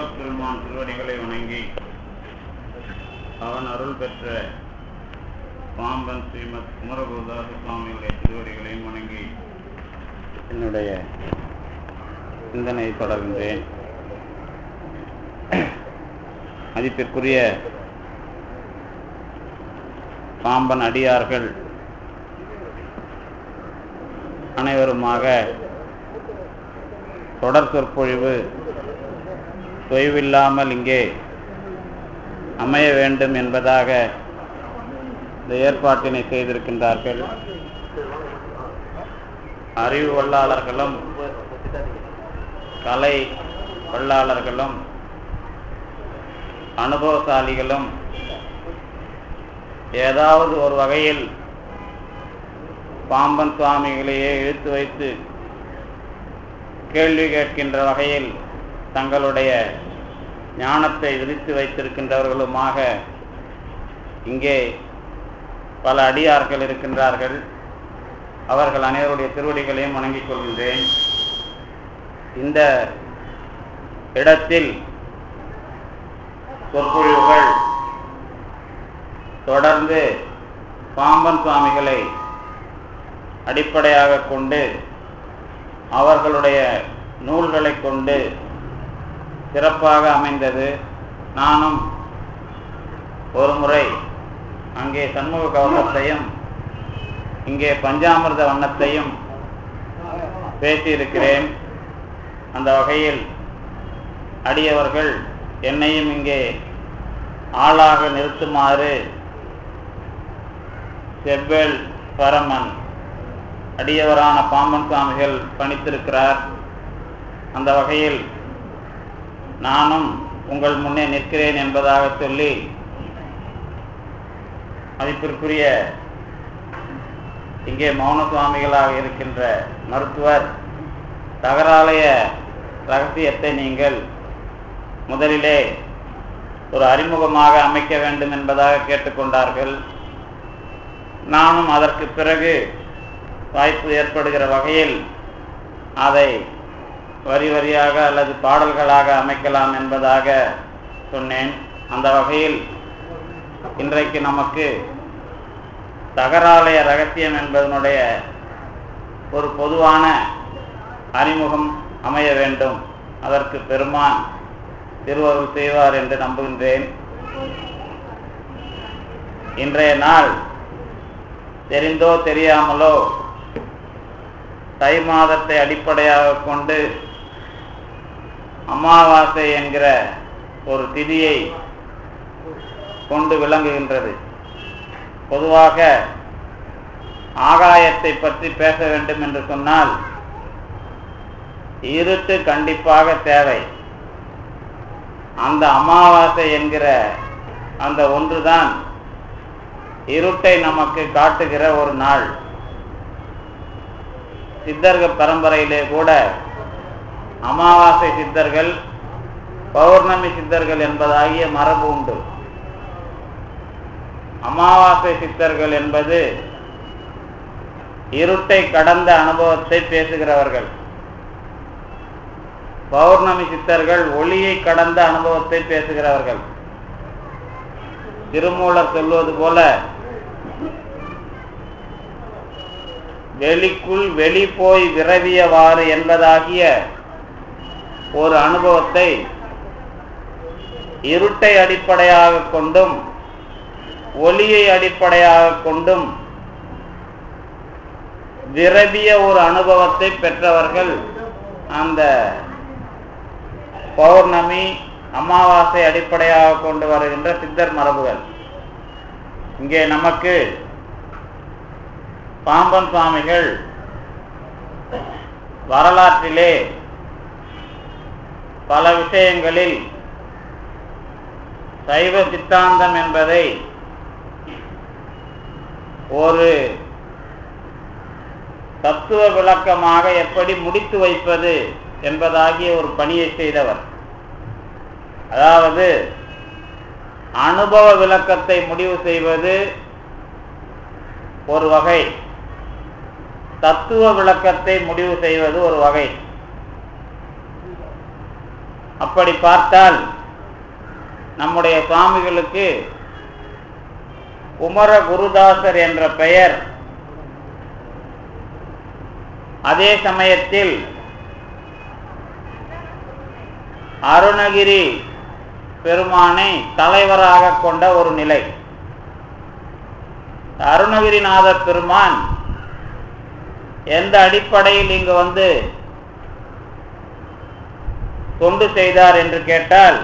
முருகப்பெருமான் திருவடிகளை வணங்கி அவன் அருள் பெற்ற பாம்பன் ஸ்ரீமத் குமரகுருதாச சுவாமிகளுடைய திருவடிகளையும் வணங்கி என்னுடைய சிந்தனையை தொடர்கின்றேன். மதிப்பிற்குரிய பாம்பன் அடியார்கள் அனைவருமாக தொடர் சொற்பொழிவு தொய்வில்லாமல் இங்கே அமைய வேண்டும் என்பதாக இந்த ஏற்பாட்டினை செய்திருக்கின்றார்கள். அறிவு வல்லாளர்களும் கலை வல்லாளர்களும் அனுபவசாலிகளும் ஏதாவது ஒரு வகையில் பாம்பன் சுவாமிகளையே இழுத்து வைத்து கேள்வி கேட்கின்ற வகையில் தங்களுடைய ஞானத்தை விரித்து வைத்திருக்கின்றவர்களுமாக இங்கே பல அடியார்கள் இருக்கின்றார்கள். அவர்கள் அனைவருடைய திருவடிகளையும் வணங்கிக் கொள்கின்றேன். இந்த இடத்தில் சொற்பொழிவுகள் தொடர்ந்து பாம்பன் சுவாமிகளை அடிப்படையாக கொண்டு அவர்களுடைய நூல்களை கொண்டு சிறப்பாக அமைந்தது. நானும் ஒரு முறை அங்கே சண்முக கவசத்தையும் இங்கே பஞ்சாமிர்த வண்ணத்தையும் பேசியிருக்கிறேன். அந்த வகையில் அடியவர்கள் என்னையும் இங்கே ஆளாக நிறுத்துமாறு செவ்வேல் பரமன் அடியவரான பாம்பன் சுவாமிகள் பணித்திருக்கிறார். அந்த வகையில் நானும் உங்கள் முன்னே நிற்கிறேன் என்பதாக சொல்லி மதிப்பிற்குரிய இங்கே மௌன சுவாமிகளாக இருக்கின்ற மருத்துவர் தகராலய ரகசியத்தை நீங்கள் முதலிலே ஒரு அறிமுகமாக அமைக்க வேண்டும் என்பதாக கேட்டுக்கொண்டார்கள். நானும் அதற்கு பிறகு வாய்ப்பு ஏற்படுகிற வகையில் அதை வரி வரியாக அல்லது பாடல்களாக அமைக்கலாம் என்பதாக சொன்னேன். அந்த வகையில் இன்றைக்கு நமக்கு தகராலய ரகசியம் என்பதனுடைய ஒரு பொதுவான அறிமுகம் அமைய வேண்டும். அதற்கு பெருமான் திருவருள் செய்வார் என்று நம்புகின்றேன். இன்றைய நாள் தெரிந்தோ தெரியாமலோ தை மாதத்தை அடிப்படையாக கொண்டு அமாவாசை என்கிற ஒரு திதியை கொண்டு விளங்குகின்றது. பொதுவாக ஆகாயத்தை பற்றி பேச வேண்டும் என்று சொன்னால் இருட்டு கண்டிப்பாக தேவை. அந்த அமாவாசை என்கிற அந்த ஒன்றுதான் இருட்டை நமக்கு காட்டுகிற ஒரு நாள். சித்தர்கள் பரம்பரையிலே கூட அமாவாசை சித்தர்கள், பௌர்ணமி சித்தர்கள் என்பதாகிய மரபு உண்டு. அமாவாசை சித்தர்கள் என்பது இருட்டை கடந்த அனுபவத்தை பேசுகிறவர்கள். பௌர்ணமி சித்தர்கள் ஒளியை கடந்த அனுபவத்தை பேசுகிறவர்கள். திருமூலர் சொல்வது போல வெளிக்குள் வெளி போய் விரவியவாறு என்பதாகிய ஒரு அனுபவத்தை இருட்டை அடிப்படையாக கொண்டும் ஒளியை அடிப்படையாக கொண்டும் விரவிய ஒரு அனுபவத்தை பெற்றவர்கள் அந்த பௌர்ணமி அமாவாசை அடிப்படையாக கொண்டு வருகின்ற சித்தர் மரபுகள். இங்கே நமக்கு பாம்பன் சுவாமிகள் வரலாற்றிலே பல விஷயங்களில் சைவ சித்தாந்தம் என்பதை ஒரு தத்துவ விளக்கமாக எப்படி முடித்து வைப்பது என்பதாகிய ஒரு பணியை செய்தவர். அதாவது அனுபவ விளக்கத்தை முடிவு செய்வது ஒரு வகை, தத்துவ விளக்கத்தை முடிவு செய்வது ஒரு வகை. அப்படி பார்த்தால் நம்முடைய சுவாமிகளுக்கு குமர குருதாசர் என்ற பெயர், அதே சமயத்தில் அருணகிரி பெருமானை தலைவராக கொண்ட ஒரு நிலை. அருணகிரிநாதர் பெருமான் எந்த அடிப்படையில் இங்கு வந்து தொண்டு செய்தார் என்று கேட்டால்,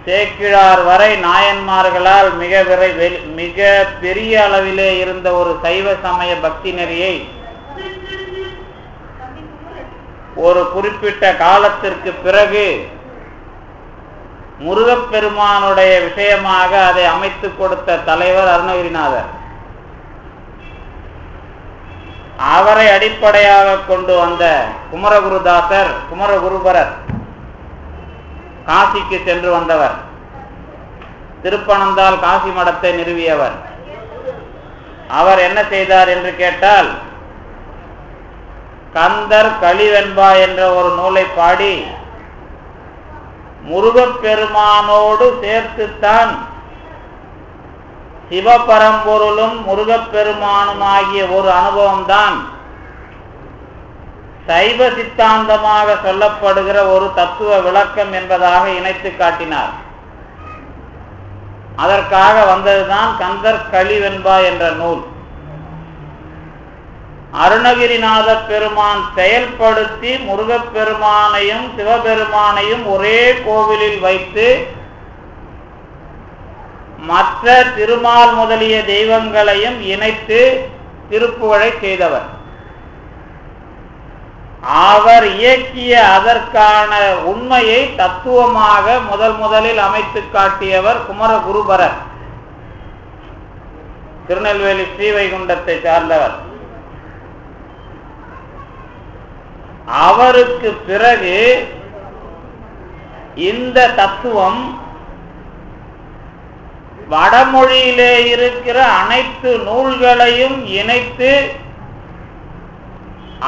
சேக்கிழார் வரை நாயன்மார்களால் மிக பெரிய அளவிலே இருந்த ஒரு சைவ சமய பக்தி நெறியை ஒரு குறிப்பிட்ட காலத்திற்கு பிறகு முருகப்பெருமானுடைய விஷயமாக அதை அமைத்து கொடுத்த தலைவர் அருணகிரிநாதர். அவரை அடிப்படையாக கொண்டு வந்த குமரகுருதாசர், குமரகுருபரர் காசிக்கு சென்று வந்தவர், திருப்பனந்தாள் காசி மடத்தை நிறுவியவர். அவர் என்ன செய்தார் என்று கேட்டால், கந்தர் கலிவெண்பா என்ற ஒரு நூலை பாடி முருகப்பெருமானோடு சேர்த்துத்தான் சிவபரம்பொருளும் முருகப்பெருமானுமாகிய ஒரு அனுபவம்தான் சைவ சித்தாந்தமாக சொல்லப்படுகிற ஒரு தத்துவ விளக்கம் என்பதாக இணைத்து காட்டினார். அதற்காக வந்ததுதான் கந்தர் கலிவெண்பா என்ற நூல். அருணகிரிநாத பெருமான் செயல்படுத்தி முருகப்பெருமானையும் சிவபெருமானையும் ஒரே கோவிலில் வைத்து மற்ற திருமால் முதலிய தெய்வங்களையும் இணைத்து திருப்புகழை செய்தவர். அவர் இயக்கிய அதற்கான உண்மையை தத்துவமாக முதலில் அமைத்து காட்டியவர் குமரகுருபரர், திருநெல்வேலி ஸ்ரீவைகுண்டத்தை சார்ந்தவர். அவருக்கு பிறகு இந்த தத்துவம் வடமொழியிலே இருக்கிற அனைத்து நூல்களையும் இணைத்து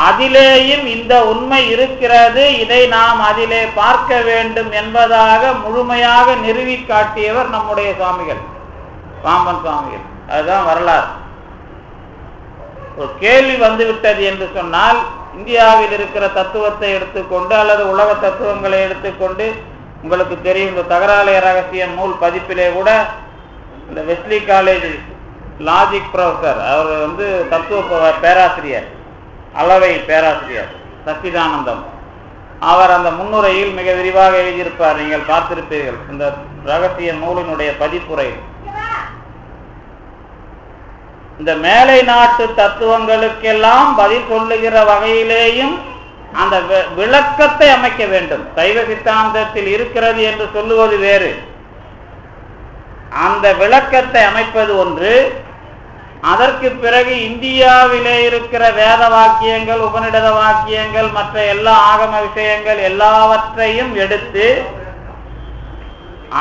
அதிலேயும் இந்த உண்மை இருக்கிறது, இதை நாம் அதிலே பார்க்க வேண்டும் என்பதாக முழுமையாக நிறுவி காட்டியவர் நம்முடைய சுவாமிகள், பாம்பன் சுவாமிகள். அதுதான் வரலாறு. ஒரு கேள்வி வந்துவிட்டது என்று சொன்னால், இந்தியாவில் இருக்கிற தத்துவத்தை எடுத்துக்கொண்டு அல்லது உலக தத்துவங்களை எடுத்துக்கொண்டு, உங்களுக்கு தெரியும் இந்த தகராலய ரகசியம் நூல் பதிப்பிலே கூட இந்த வெஸ்லி காலேஜ் லாஜிக் ப்ரொஃபசர், அவர் தத்துவ பேராசிரியர், அளவை பேராசிரியர் சச்சிதானந்தம், அவர் அந்த முன்னுரையில் மிக விரிவாக எழுதியிருப்பார். நீங்கள் பார்த்திருப்பீர்கள் இந்த ரகசிய நூலினுடைய பதிப்புரை. இந்த மேலை நாட்டு தத்துவங்களுக்கெல்லாம் பதில் சொல்லுகிற வகையிலேயும் அந்த விளக்கத்தை அமைக்க வேண்டும். சைவ சித்தாந்தத்தில் இருக்கிறது என்று சொல்லுவது வேறு, அந்த விளக்கத்தை அமைப்பது ஒன்று. அதற்கு பிறகு இந்தியாவிலே இருக்கிற வேத வாக்கியங்கள், உபநிடத வாக்கியங்கள், மற்ற எல்லா ஆகம விஷயங்கள் எல்லாவற்றையும் எடுத்து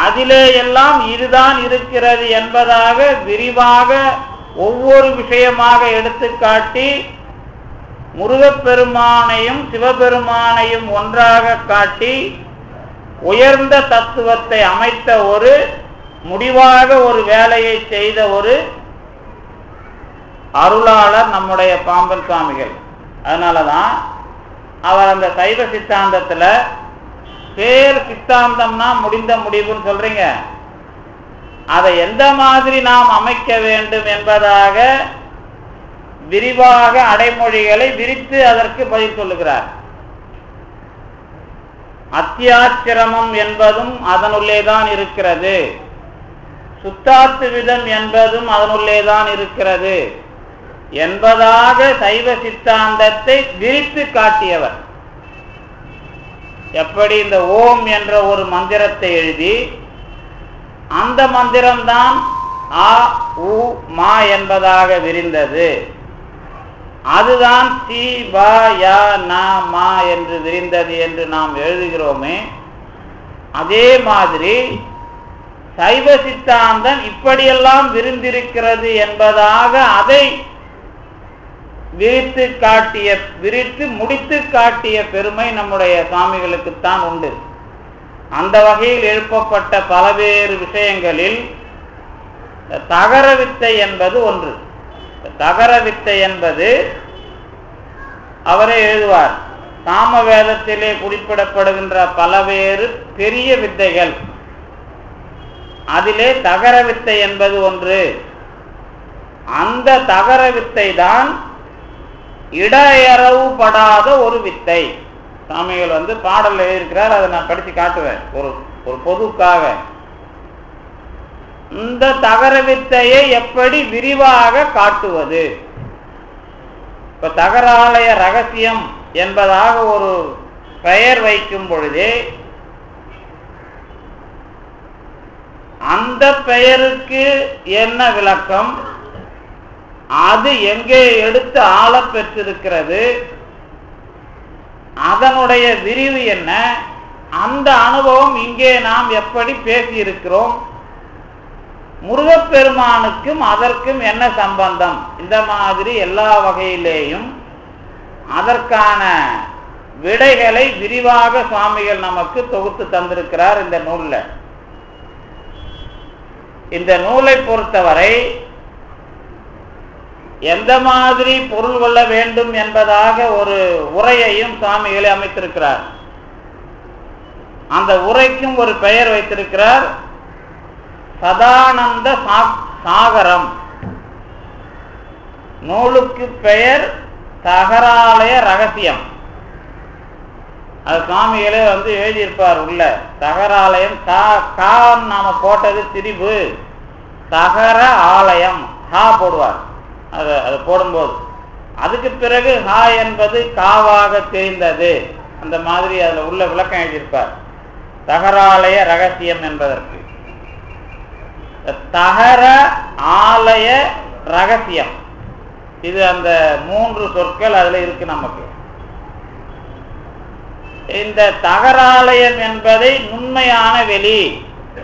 அதிலே எல்லாம் இதுதான் இருக்கிறது என்பதாக விரிவாக ஒவ்வொரு விஷயமாக எடுத்துக்காட்டி முருகப்பெருமானையும் சிவபெருமானையும் ஒன்றாக காட்டி உயர்ந்த தத்துவத்தை அமைத்த ஒரு முடிவாக ஒரு வேலையை செய்த ஒரு அருளாளர் நம்முடைய பாம்பன் சுவாமிகள். அதனாலதான் அவர் அந்த சைவ சித்தாந்தத்துல பேர் சித்தாந்தம்னா முடிந்த முடிவுன்னு சொல்றீங்க, அதை எந்த மாதிரி நாம் அமைக்க வேண்டும் என்பதாக விரிவாக அடைமொழிகளை விரித்து அதற்கு பதில் சொல்லுகிறார். அத்தியாச்சிரமம் என்பதும் அதனுள்ளேதான் இருக்கிறது, சுத்தாத்துவிதம் என்பதும் அதனுள்ளேதான் இருக்கிறது என்பதாக சைவ சித்தாந்தத்தை விரித்து காட்டியவர். எப்படி இந்த ஓம் என்ற ஒரு மந்திரத்தை எழுதி அந்த மந்திரம்தான் ஆ உ மா என்பதாக விரிந்தது, அதுதான் சி ப ய ந மா என்று விரிந்தது என்று நாம் எழுதுகிறோமே, அதே மாதிரி சைவ சித்தாந்தம் இப்படியெல்லாம் விரிந்திருக்கிறது என்பதாக அதை விரித்து முடித்து காட்டிய பெருமை நம்முடைய சுவாமிகளுக்குத்தான் உண்டு. அந்த வகையில் எழுப்பப்பட்ட பல்வேறு விஷயங்களில் தகர வித்தை என்பது ஒன்று. தகர வித்தை என்பது அவரே எழுதுவார், சாம வேதத்திலே குறிப்பிடப்படுகின்ற பல்வேறு பெரிய வித்தைகள், அதிலே தகர வித்தை என்பது ஒன்று. அந்த தகர வித்தை தான் இடையறவுபடாத ஒரு வித்தை. சாமிகள் பாடல் எழுதியிருக்கிறார், அதை நான் படித்து காட்டுவேன் ஒரு பொதுக்காக. இந்த தகர வித்தையை எப்படி விரிவாக காட்டுவது? இப்ப தகராலய ரகசியம் என்பதாக ஒரு பெயர் வைக்கும் பொழுதே அந்த பெயருக்கு என்ன விளக்கம், அது எங்கே எடுத்து ஆள பெற்றிருக்கிறது, அதனுடைய விரிவு என்ன, அந்த அனுபவம் இங்கே நாம் எப்படி பேசியிருக்கிறோம், முருகப்பெருமானுக்கும் அதற்கும் என்ன சம்பந்தம், இந்த மாதிரி எல்லா வகையிலேயும் அதற்கான விடைகளை விரிவாக சுவாமிகள் நமக்கு தொகுத்து தந்திருக்கிறார் இந்த நூல்ல. இந்த நூலை பொறுத்தவரை எந்த மாதிரி பொருள் கொள்ள வேண்டும் என்பதாக ஒரு உரையையும் சுவாமிகளை அமைத்திருக்கிறார். அந்த உரைக்கும் ஒரு பெயர் வைத்திருக்கிறார், சதானந்த சாகரம். நூலுக்கு பெயர் தகராலய ரகசியம். அது சுவாமிகளே எழுதியிருப்பார் உள்ள. தகராலயம் நாம போட்டது திரிபு, தகர ஆலயம் ஹா போடுவார். அது போடும்போது அதுக்கு பிறகு ஹா என்பது காவாக தெரிந்தது. அந்த மாதிரி அதுல உள்ள விளக்கம் எழுதியிருப்பார். தகராலய ரகசியம் என்பதற்கு தகர ஆலய ரகசியம், இது அந்த 3 சொற்கள் அதுல இருக்கு நமக்கு. இந்த தகராலயம் என்பதை நுண்மையான வெளி,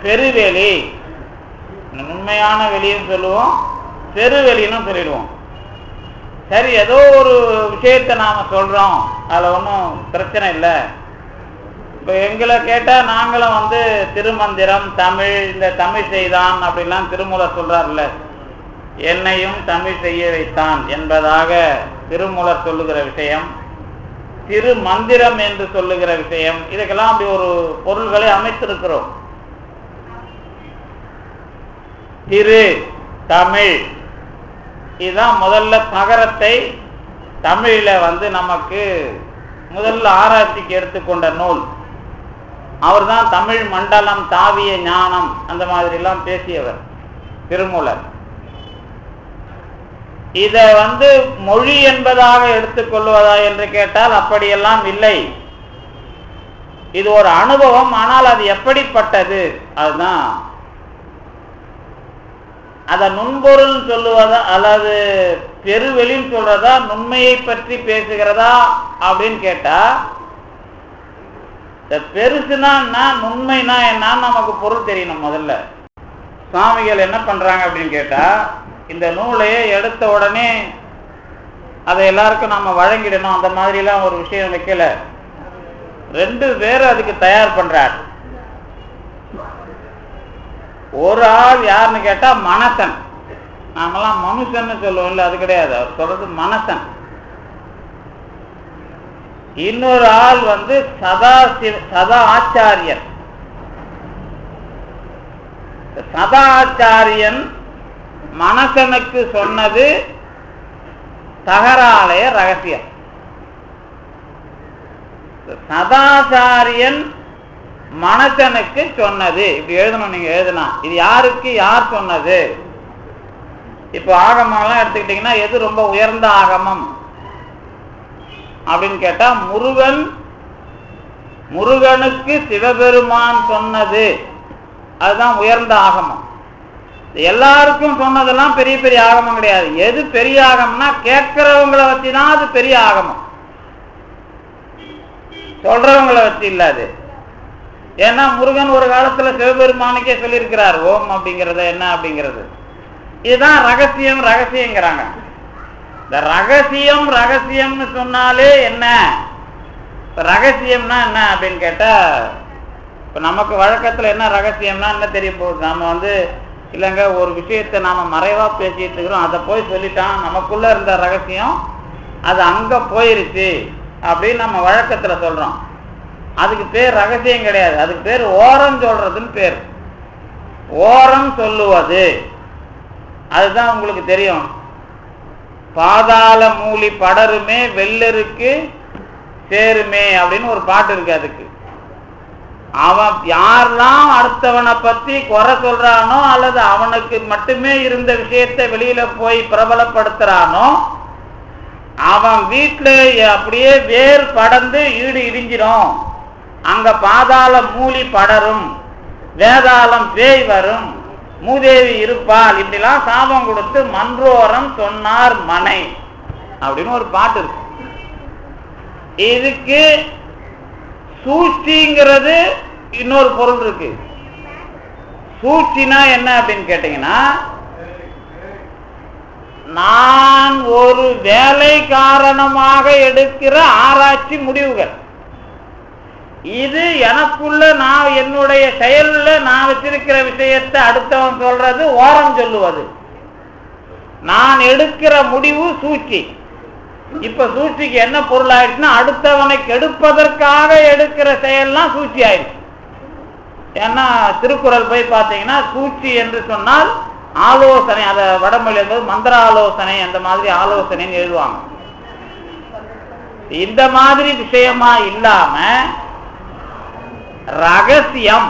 பெருவெளி, நுண்மையான வெளியும் சொல்லுவோம், பெருவெளின்னு சொல்லிடுவோம். சரி, ஏதோ ஒரு விஷயத்தை நாம சொல்றோம், அதுல ஒன்றும் பிரச்சனை இல்லை. இப்போ எங்களை கேட்டால் நாங்களும் திருமந்திரம் தமிழ், இந்த தமிழ் செய்தான் அப்படின்லாம் திருமூலர் சொல்றாருல்ல, என்னையும் தமிழ் செய்ய வைத்தான் என்பதாக திருமூலர் சொல்லுகிற விஷயம், திருமந்திரம் என்று சொல்லுகிற விஷயம், இதுக்கெல்லாம் அப்படி ஒரு பொருள்களை அமைத்திருக்கிறோம். திரு தமிழ், இதுதான் முதல்ல தகரத்தை தமிழில் நமக்கு முதல்ல ஆராய்ச்சிக்கு எடுத்துக்கொண்ட நூல். அவர் தான் தமிழ் மண்டலம் தாவிய ஞானம் அந்த மாதிரிலாம் பேசியவர் திருமூலர். இதை மொழி என்பதாக எடுத்துக்கொள்வதா என்று கேட்டால் அப்படியெல்லாம் இல்லை. இது ஒரு அனுபவம். ஆனால் அது எப்படிப்பட்டது, அதுதான் அத நுண்பொருள் சொல்லுவதா அல்லது பெருவெளின்னு சொல்றதா, நுண்மையை பற்றி பேசுகிறதா அப்படின்னு கேட்டா, பெருசுனா என்ன, நுண்மைனா என்னன்னு நமக்கு பொருள் தெரியணும். முதல்ல சுவாமிகள் என்ன பண்றாங்க அப்படின்னு கேட்டா, இந்த நூலையே எடுத்த உடனே அதை எல்லாருக்கும் நம்ம வழங்கிடணும் அந்த மாதிரிலாம் ஒரு விஷயம் வைக்கல. 2 பேர் அதுக்கு தயார் பண்றார். ஒரு ஆள் யாருன்னு கேட்டா மனசன். நாமெல்லாம் மனுஷன்னு சொல்லுவோம், இல்லை அது கிடையாது, அவர் சொல்றது மனசன். இன்னொரு ஆள் சதா ஆச்சாரியன். சதா ஆச்சாரியன் மனசனுக்கு சொன்னது தகராலய ரகசியம். சதாச்சாரியன் மனசனுக்கு சொன்னது. இப்படி எழுதணும், நீங்க எழுதனா இது யாருக்கு யார் சொன்னது. இப்போ ஆகமெல்லாம் எடுத்துக்கிட்டீங்கன்னா எது ரொம்ப உயர்ந்த ஆகமம் அப்படின்னு கேட்டா, முருகனுக்கு சிவபெருமான் சொன்னது, அதுதான் உயர்ந்த ஆகமம். எல்லாருக்கும் சொன்னதெல்லாம் பெரிய பெரிய ஆகமம் கிடையாது. எது பெரிய ஆகம்னா கேட்கிறவங்களை வச்சுதான் அது பெரிய ஆகமம், சொல்றவங்களை வச்சு இல்லாது. ஏன்னா முருகன் ஒரு காலத்துல சிவபெருமானுக்கே சொல்லியிருக்கிறார் ஓம் அப்படிங்கிறது என்ன அப்படிங்கிறது. இதுதான் ரகசியங்கிறாங்க. இந்த ரகசியம் ரகசியம்னு சொன்னாலே என்ன, ரகசியம்னா என்ன அப்படின்னு கேட்டா, இப்போ நமக்கு வழக்கத்தில் என்ன ரகசியம்னா என்ன தெரிய போகுது, நம்ம இல்லைங்க ஒரு விஷயத்தை நாம் மறைவாக பேசிட்டு இருக்கிறோம், அதை போய் சொல்லிட்டான், நமக்குள்ளே இருந்த ரகசியம் அது அங்கே போயிருச்சு அப்படின்னு நம்ம வழக்கத்தில் சொல்கிறோம். அதுக்கு பேர் ரகசியம் கிடையாது, அதுக்கு பேர் ஓரம் சொல்றதுன்னு பேர். ஓரம் சொல்லுவது அதுதான் உங்களுக்கு தெரியும். பாதாள மூலி படருமே வெள்ளருக்கு சேருமே அப்படின்னு ஒரு பாட்டு இருக்கு. அதுக்கு அவன் யாரெல்லாம் அடுத்தவனை பத்தி குறை சொல்றானோ அல்லது அவனுக்கு மட்டுமே இருந்த விஷயத்தை வெளியில போய் பிரபலப்படுத்துறானோ அவன் வீட்டுல அப்படியே வேர் படர்ந்து ஈடு இடிஞ்சிடும், அங்க பாதாள மூலி படரும், வேதாளம் பேய் வரும், மூதேவி இருப்பாள், இப்படிலாம் சாபம் கொடுத்து மன்றோரம் சொன்னார் மனை அப்படின்னு ஒரு பாட்டு இருக்கு. இதுக்கு சூழ்ச்சிங்கிறது இன்னொரு பொருள் இருக்கு. சூழ்ச்சினா என்ன அப்படின்னு கேட்டீங்கன்னா, நான் ஒரு வேலை காரணமாக எடுக்கிற ஆராய்ச்சி முடிவுகள், இது எனக்குள்ள நான் என்னுடைய செயல்ல நான் வச்சிருக்கிற விஷயத்தை அடுத்தவன் சொல்றது ஓரம் சொல்லுவது. நான் எடுக்கிற முடிவு சூழ்ச்சி. இப்ப சூழ்ச்சிக்கு என்ன பொருள் ஆயிடுச்சுன்னா, அடுத்தவனை கெடுப்பதற்காக எடுக்கிற செயல்லாம் சூழ்ச்சி ஆயிடுச்சு. ஏன்னா திருக்குறள் போய் பார்த்தீங்கன்னா சூழ்ச்சி என்று சொன்னால் ஆலோசனை, அதை வடமொழி என்பது மந்திர ஆலோசனை, அந்த மாதிரி ஆலோசனைன்னு எழுதுவாங்க. இந்த மாதிரி விஷயமா இல்லாம ரகசியம்,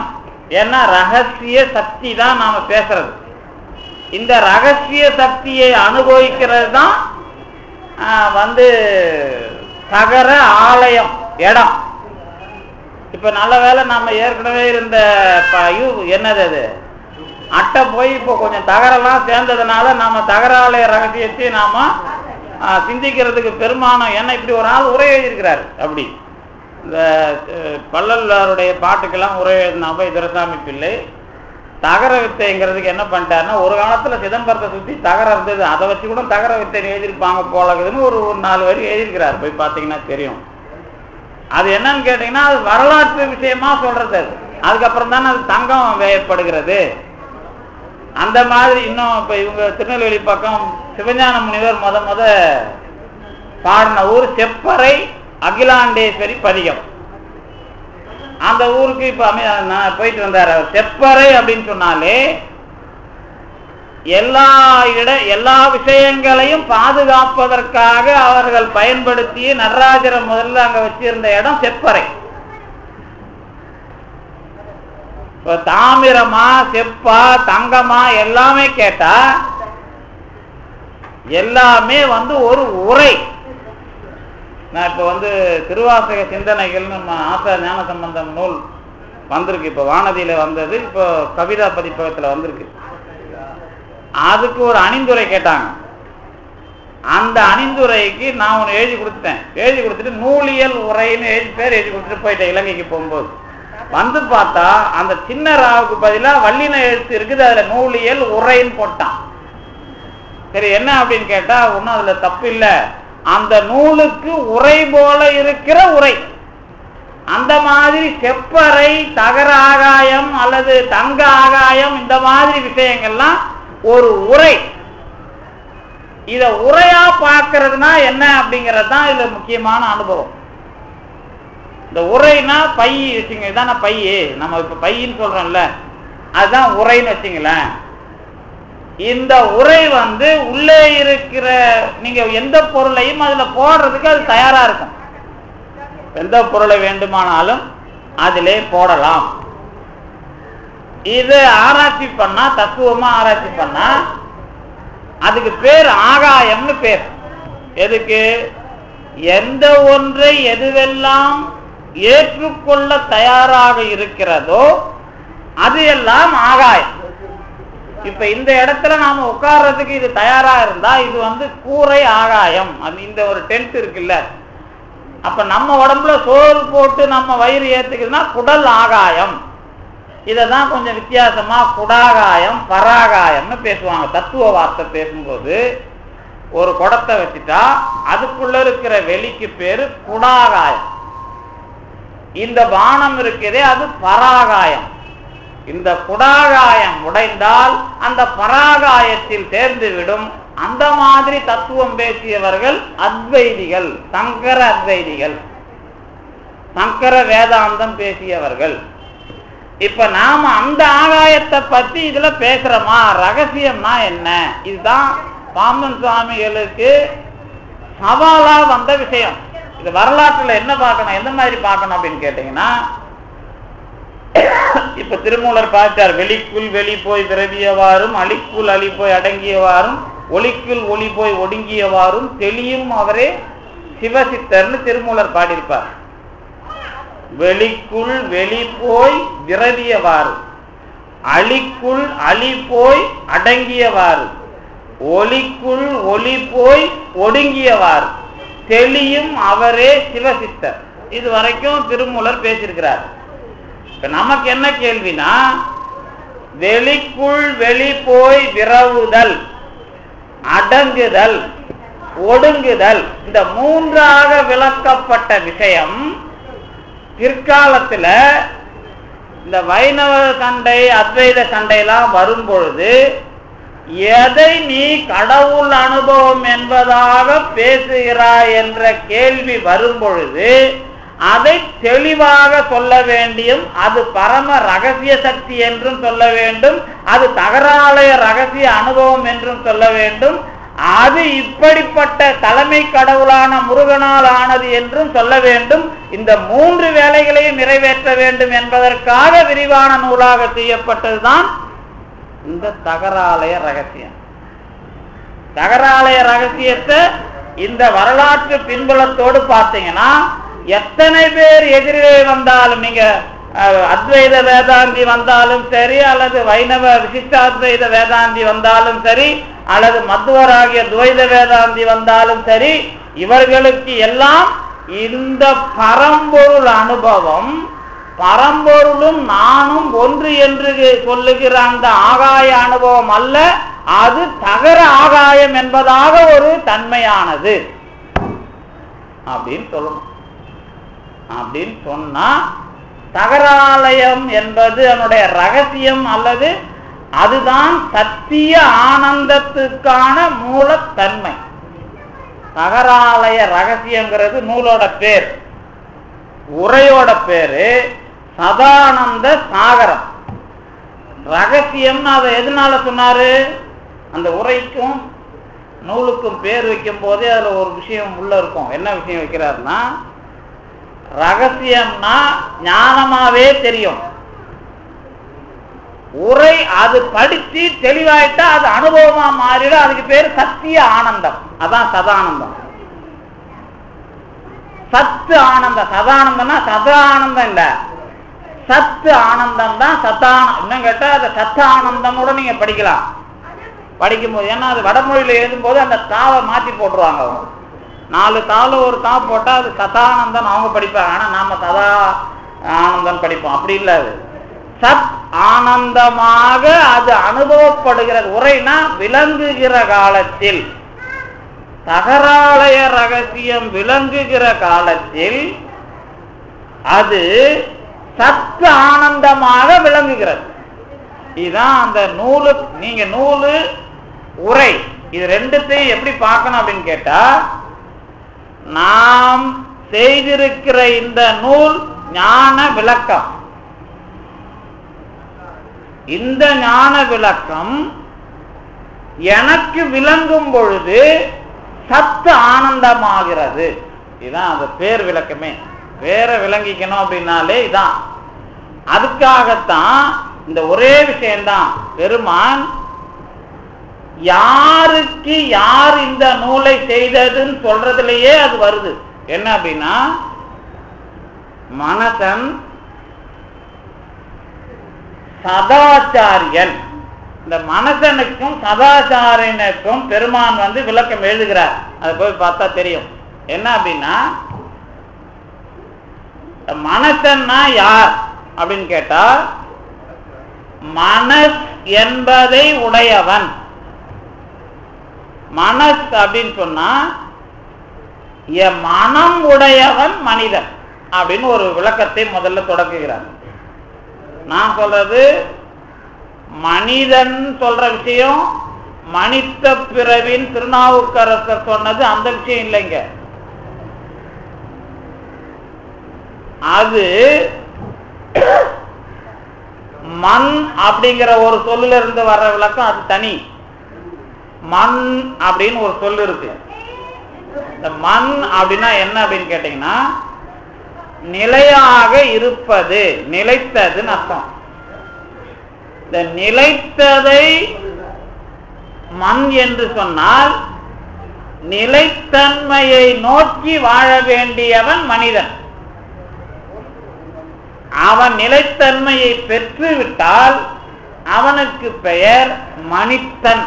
ஏன்னா ரகசிய சக்தி தான் நாம பேசுறது. இந்த ரகசிய சக்தியை அனுபவிக்கிறது தான் தகர ஆலயம் இடம். இப்ப நல்ல வேலை நம்ம ஏற்கனவே இருந்த என்னது அது அட்டை போய் இப்போ கொஞ்சம் தகரெல்லாம் சேர்ந்ததுனால நாம தகர ஆலய ரகசியத்தை நாம சிந்திக்கிறதுக்கு பெருமானம். ஏன்னா இப்படி ஒரு ஆள் உரை எழுதியிருக்கிறாரு. அப்படி இந்த பல்லல்லாருடைய பாட்டுக்கெல்லாம் உரை எழுதினாப்ப துரைசாமி பிள்ளை தகர வித்தைங்கிறதுக்கு என்ன பண்ணிட்டாருன்னா, ஒரு காலத்துல சிதம்பரத்தை சுத்தி தகரம் இருந்தது, அதை வச்சு கூட தகர வித்தை எழுதியிருப்பாங்க போலக்குதுன்னு ஒரு 4 வரி எழுதியிருக்கிறார். போய் பார்த்தீங்கன்னா தெரியும். அது என்னன்னு கேட்டீங்கன்னா, அது வரலாற்று விஷயமா சொல்றது. அது அதுக்கப்புறம் தானே அது தங்கம் வேயப்படுகிறது. அந்த மாதிரி இன்னும் இப்ப இவங்க திருநெல்வேலி பக்கம் சிவஞான முனிவர் முத பாடின ஊர் செப்பறை அகிலாண்டேஸ்வரி பதிகம். அந்த ஊருக்கு இப்ப போயிட்டு வந்தார். செப்பறை அப்படின்னு சொன்னாலே எல்லா விஷயங்களையும் பாதுகாப்பதற்காக அவர்கள் பயன்படுத்திய நடராஜரை முதல்ல அங்க வச்சிருந்த இடம் செப்பறை. இப்ப தாமிரமா செப்பா தங்கமா எல்லாமே கேட்டா எல்லாமே ஒரு உரை. நான் இப்ப திருவாசக சிந்தனைகள் நம்ம ஆசா ஞான சம்பந்தம் நூல் வந்திருக்கு. இப்ப வானதியில வந்தது, இப்போ கவிதா பதிப்பகத்துல வந்திருக்கு. அதுக்கு ஒரு அணிந்துரை கேட்டாங்க. அந்த அணிந்துரைக்கு நான் ஒன்று எழுதி கொடுத்துட்டேன். எழுதி கொடுத்துட்டு நூலியல் உரைன்னு பேர் எழுதி கொடுத்துட்டு போயிட்டேன். இலங்கைக்கு போகும்போது பார்த்தா அந்த சின்ன ராவுக்கு பதிலாக வல்லின எழுத்து இருக்குது, அதுல நூலியல் உரைன்னு போட்டான். சரி என்ன அப்படின்னு கேட்டா, ஒன்றும் அதுல தப்பு இல்லை, அந்த நூலுக்கு உரை போல இருக்கிற உரை. அந்த மாதிரி செப்பறை தகர ஆகாயம் அல்லது தங்க ஆகாயம் இந்த மாதிரி விஷயங்கள்லாம் ஒரு உரை. இத உரையா பார்க்கறதுனா என்ன அப்படிங்கிறது தான் இதுல முக்கியமான அனுபவம். இந்த உரைனா பை வச்சுங்க, இதான பை, நம்ம இப்ப பையின்னு சொல்றோம்ல, அதுதான் உரைன்னு வச்சுங்களேன். இந்த உரை உள்ளே இருக்கிற நீங்க எந்த பொருளையும் அதுல போடுறதுக்கு அது தயாரா இருக்கும். எந்த பொருளை வேண்டுமானாலும் அதிலே போடலாம். இது ஆராய்ச்சி பண்ணா, தத்துவமா ஆராய்ச்சி பண்ணா அதுக்கு பேர் ஆகாயம்னு பேர். எதுக்கு? எந்த ஒன்றை எதுவெல்லாம் ஏற்றுக்கொள்ள தயாராக இருக்கிறதோ அது எல்லாம் ஆகாயம். இப்ப இந்த இடத்துல நாம உட்கார்றதுக்கு இது தயாரா இருந்தா இது கூரை ஆகாயம். இந்த ஒரு டென்ட் இருக்குல்ல, அப்ப நம்ம உடம்புல சோறு போட்டு நம்ம வயிறு ஏத்துக்குதுன்னா குடல் ஆகாயம். இததான் கொஞ்சம் வித்தியாசமா குடாகாயம் பராகாயம்னு பேசுவாங்க. தத்துவ வார்த்தை பேசும்போது ஒரு குடத்தை வச்சுட்டா அதுக்குள்ள இருக்கிற வெளிக்கு பேரு குடாகாயம். இந்த பானம் இருக்குதே அது பராகாயம். இந்த குடாகாயம் உடைந்தால் அந்த பராகாயத்தில் சேர்ந்துவிடும். அந்த மாதிரி தத்துவம் பேசியவர்கள் அத்வைதிகள், சங்கர அத்வைதிகள், சங்கர வேதாந்தம் பேசியவர்கள். இப்ப நாம அந்த ஆகாயத்தை பத்தி இதுல பேசுறோமா? ரகசியம்னா என்ன? இதுதான் பாம்பன் சுவாமிகளுக்கு சவாலா வந்த விஷயம். இது வரலாற்றுல என்ன பார்க்கணும், எந்த மாதிரி பார்க்கணும் அப்படின்னு கேட்டீங்கன்னா, இப்ப திருமூலர் பார்த்தார், வெளிக்குள் வெளி போய் விரவியவாறும், அழிக்குள் அழி போய் அடங்கியவாறும், ஒளிக்குள் ஒளி போய் ஒடுங்கியவாறும் தெளியும் அவரே சிவசித்தர்னு திருமூலர் பாடியிருப்பார். வெளிக்குள் வெளி போய் விரவியவாறு, அழிக்குள் அழி போய் அடங்கியவாறு, ஒளிக்குள் ஒளி போய் ஒடுங்கியவாறு தெளியும் அவரே சிவசித்தர். இது வரைக்கும் திருமூலர் பேசியிருக்கிறார். இப்ப நமக்கு என்ன கேள்வினா, வெளிக்குள் வெளி போய் விரவுதல், அடங்குதல், ஒடுங்குதல், இந்த மூன்றாக விளக்கப்பட்ட விஷயம் பிற்காலத்துல இந்த வைணவ சண்டை அத்வைத சண்டையெல்லாம் வரும்பொழுது எதை நீ கடவுள் அனுபவம் என்பதாக பேசுகிறாய் என்ற கேள்வி வரும்பொழுது அதை தெளிவாக சொல்ல வேண்டும். அது பரம ரகசிய சக்தி என்றும் சொல்ல வேண்டும், அது தகராலய ரகசிய அனுபவம் என்றும் சொல்ல வேண்டும், அது இப்படிப்பட்ட தலைமை கடவுளான முருகனால் ஆனது என்றும் சொல்ல வேண்டும். இந்த மூன்று வேலைகளையும் நிறைவேற்ற வேண்டும் என்பதற்காக விரிவான நூலாக செய்யப்பட்டதுதான் இந்த தகராலய ரகசியம். தகராலய ரகசியத்தை இந்த வரலாற்று பின்புலத்தோடு பார்த்தீங்கன்னா, எத்தனை பேர் எதிரிலே வந்தாலும், நீங்க அத்வைத வேதாந்தி வந்தாலும் சரி, அல்லது வைணவ விசிஷ்டாத்வைத வேதாந்தி வந்தாலும் சரி, அல்லது மத்துவராகிய துவைத வேதாந்தி வந்தாலும் சரி, இவர்களுக்கு எல்லாம் இந்த பரம்பொருள் அனுபவம், பரம்பொருளும் நானும் ஒன்று என்று சொல்லுகிற அந்த ஆகாய அனுபவம் அல்ல, அது தகர ஆகாயம் என்பதாக ஒரு தன்மையானது அப்படின்னு சொல்லணும். அப்படின்னு சொன்னா தகராலயம் என்பது அதனுடைய ரகசியம், அல்லது அதுதான் சத்திய ஆனந்தத்துக்கான மூலத்தன்மை. தகராலய ரகசியங்கிறது நூலோட பேர், உரையோட பேரு சதானந்த சாகரம். ரகசியம்னு அதை எதனால சொன்னாரு? அந்த உரைக்கும் நூலுக்கும் பேர் வைக்கும் போதே அதுல ஒரு விஷயம் உள்ள இருக்கும். என்ன விஷயம் வைக்கிறாருன்னா, ரகசியம்னா ஞானமாவே தெரியும், உரை அது படிச்சு தெளிவாயிட்டா அது அனுபவமா மாறிட, அதுக்கு பேர் சத்திய ஆனந்தம். அதான் சதானந்தம். சத்து ஆனந்தம். சதானந்தம்னா சத ஆனந்தம் இல்ல, சத்து ஆனந்தம் தான் சத்தான. இன்னும் கேட்டா அதை சத்த ஆனந்தம் கூட நீங்க படிக்கலாம் படிக்கும்போது. ஏன்னா அது வடமொழியில எழுதும் போது அந்த தாவை மாற்றி போட்டுருவாங்க. அவங்க 4 தாள் ஒரு தா போட்டா அது சதானந்தம் அவங்க படிப்பாங்க, ஆனா நாம சதா ஆனந்தம் படிப்போம். அப்படி இல்லை, அது சத் ஆனந்தமாக அது அனுபவப்படுகிறது. உரைனா விளங்குகிற காலத்தில், தகராலய ரகசியம் விளங்குகிற காலத்தில் அது சத்து ஆனந்தமாக விளங்குகிறது. இதுதான் அந்த நூலு. நீங்க நூலு உரை இது ரெண்டுத்தையும் எப்படி பார்க்கணும் அப்படின்னு கேட்டா, நாம் செய்திருக்கிற இந்த நூல் ஞான விளக்கம். இந்த ஞான விளக்கம் எனக்கு விளங்கும் பொழுது சத்து ஆனந்தமாகிறது. இதுதான் அந்த பேர் விளக்கமே. வேற விளங்கிக்கணும் அப்படின்னாலே இதான். அதுக்காகத்தான் இந்த ஒரே விஷயம்தான் பெருமான் யாருக்கு யார் இந்த நூலை செய்ததுன்னு சொல்றதுலயே அது வருது. என்ன அப்படின்னா, மனசன் சதாச்சாரியன். இந்த மனசனுக்கும் சதாச்சாரியனுக்கும் பெருமான் விளக்கம் எழுதுகிறார். அதை போய் பார்த்தா தெரியும். என்ன அப்படின்னா, மனசன்னா யார் அப்படின்னு கேட்டா, மனஸ் என்பதை உடையவன். மனஸ் அப்படின்னு சொன்னா மனம் உடையவன் மனிதன் அப்படின்னு ஒரு விளக்கத்தை முதல்ல தொடங்குகிறார். நான் சொல்றது மனிதன் சொல்ற விஷயம் மனித பிறவின் திருநாவுக்கரசர் சொன்னது அந்த விஷயம் இல்லைங்க. அது மண் அப்படிங்கிற ஒரு சொல்லுல இருந்து வர்ற விளக்கம் அது தனி. மண் அப்படின்னு ஒரு சொல்லு இருக்கு. இந்த மண் அப்படின்னா என்ன அப்படின்னு கேட்டீங்கன்னா நிலையாக இருப்பது, நிலைத்ததுன்னு அர்த்தம். இந்த நிலைத்ததை மண் என்று சொன்னால் நிலைத்தன்மையை நோக்கி வாழ வேண்டியவன் மனிதன். அவன் நிலைத்தன்மையை பெற்றுவிட்டால் அவனுக்கு பெயர் மனிதன்,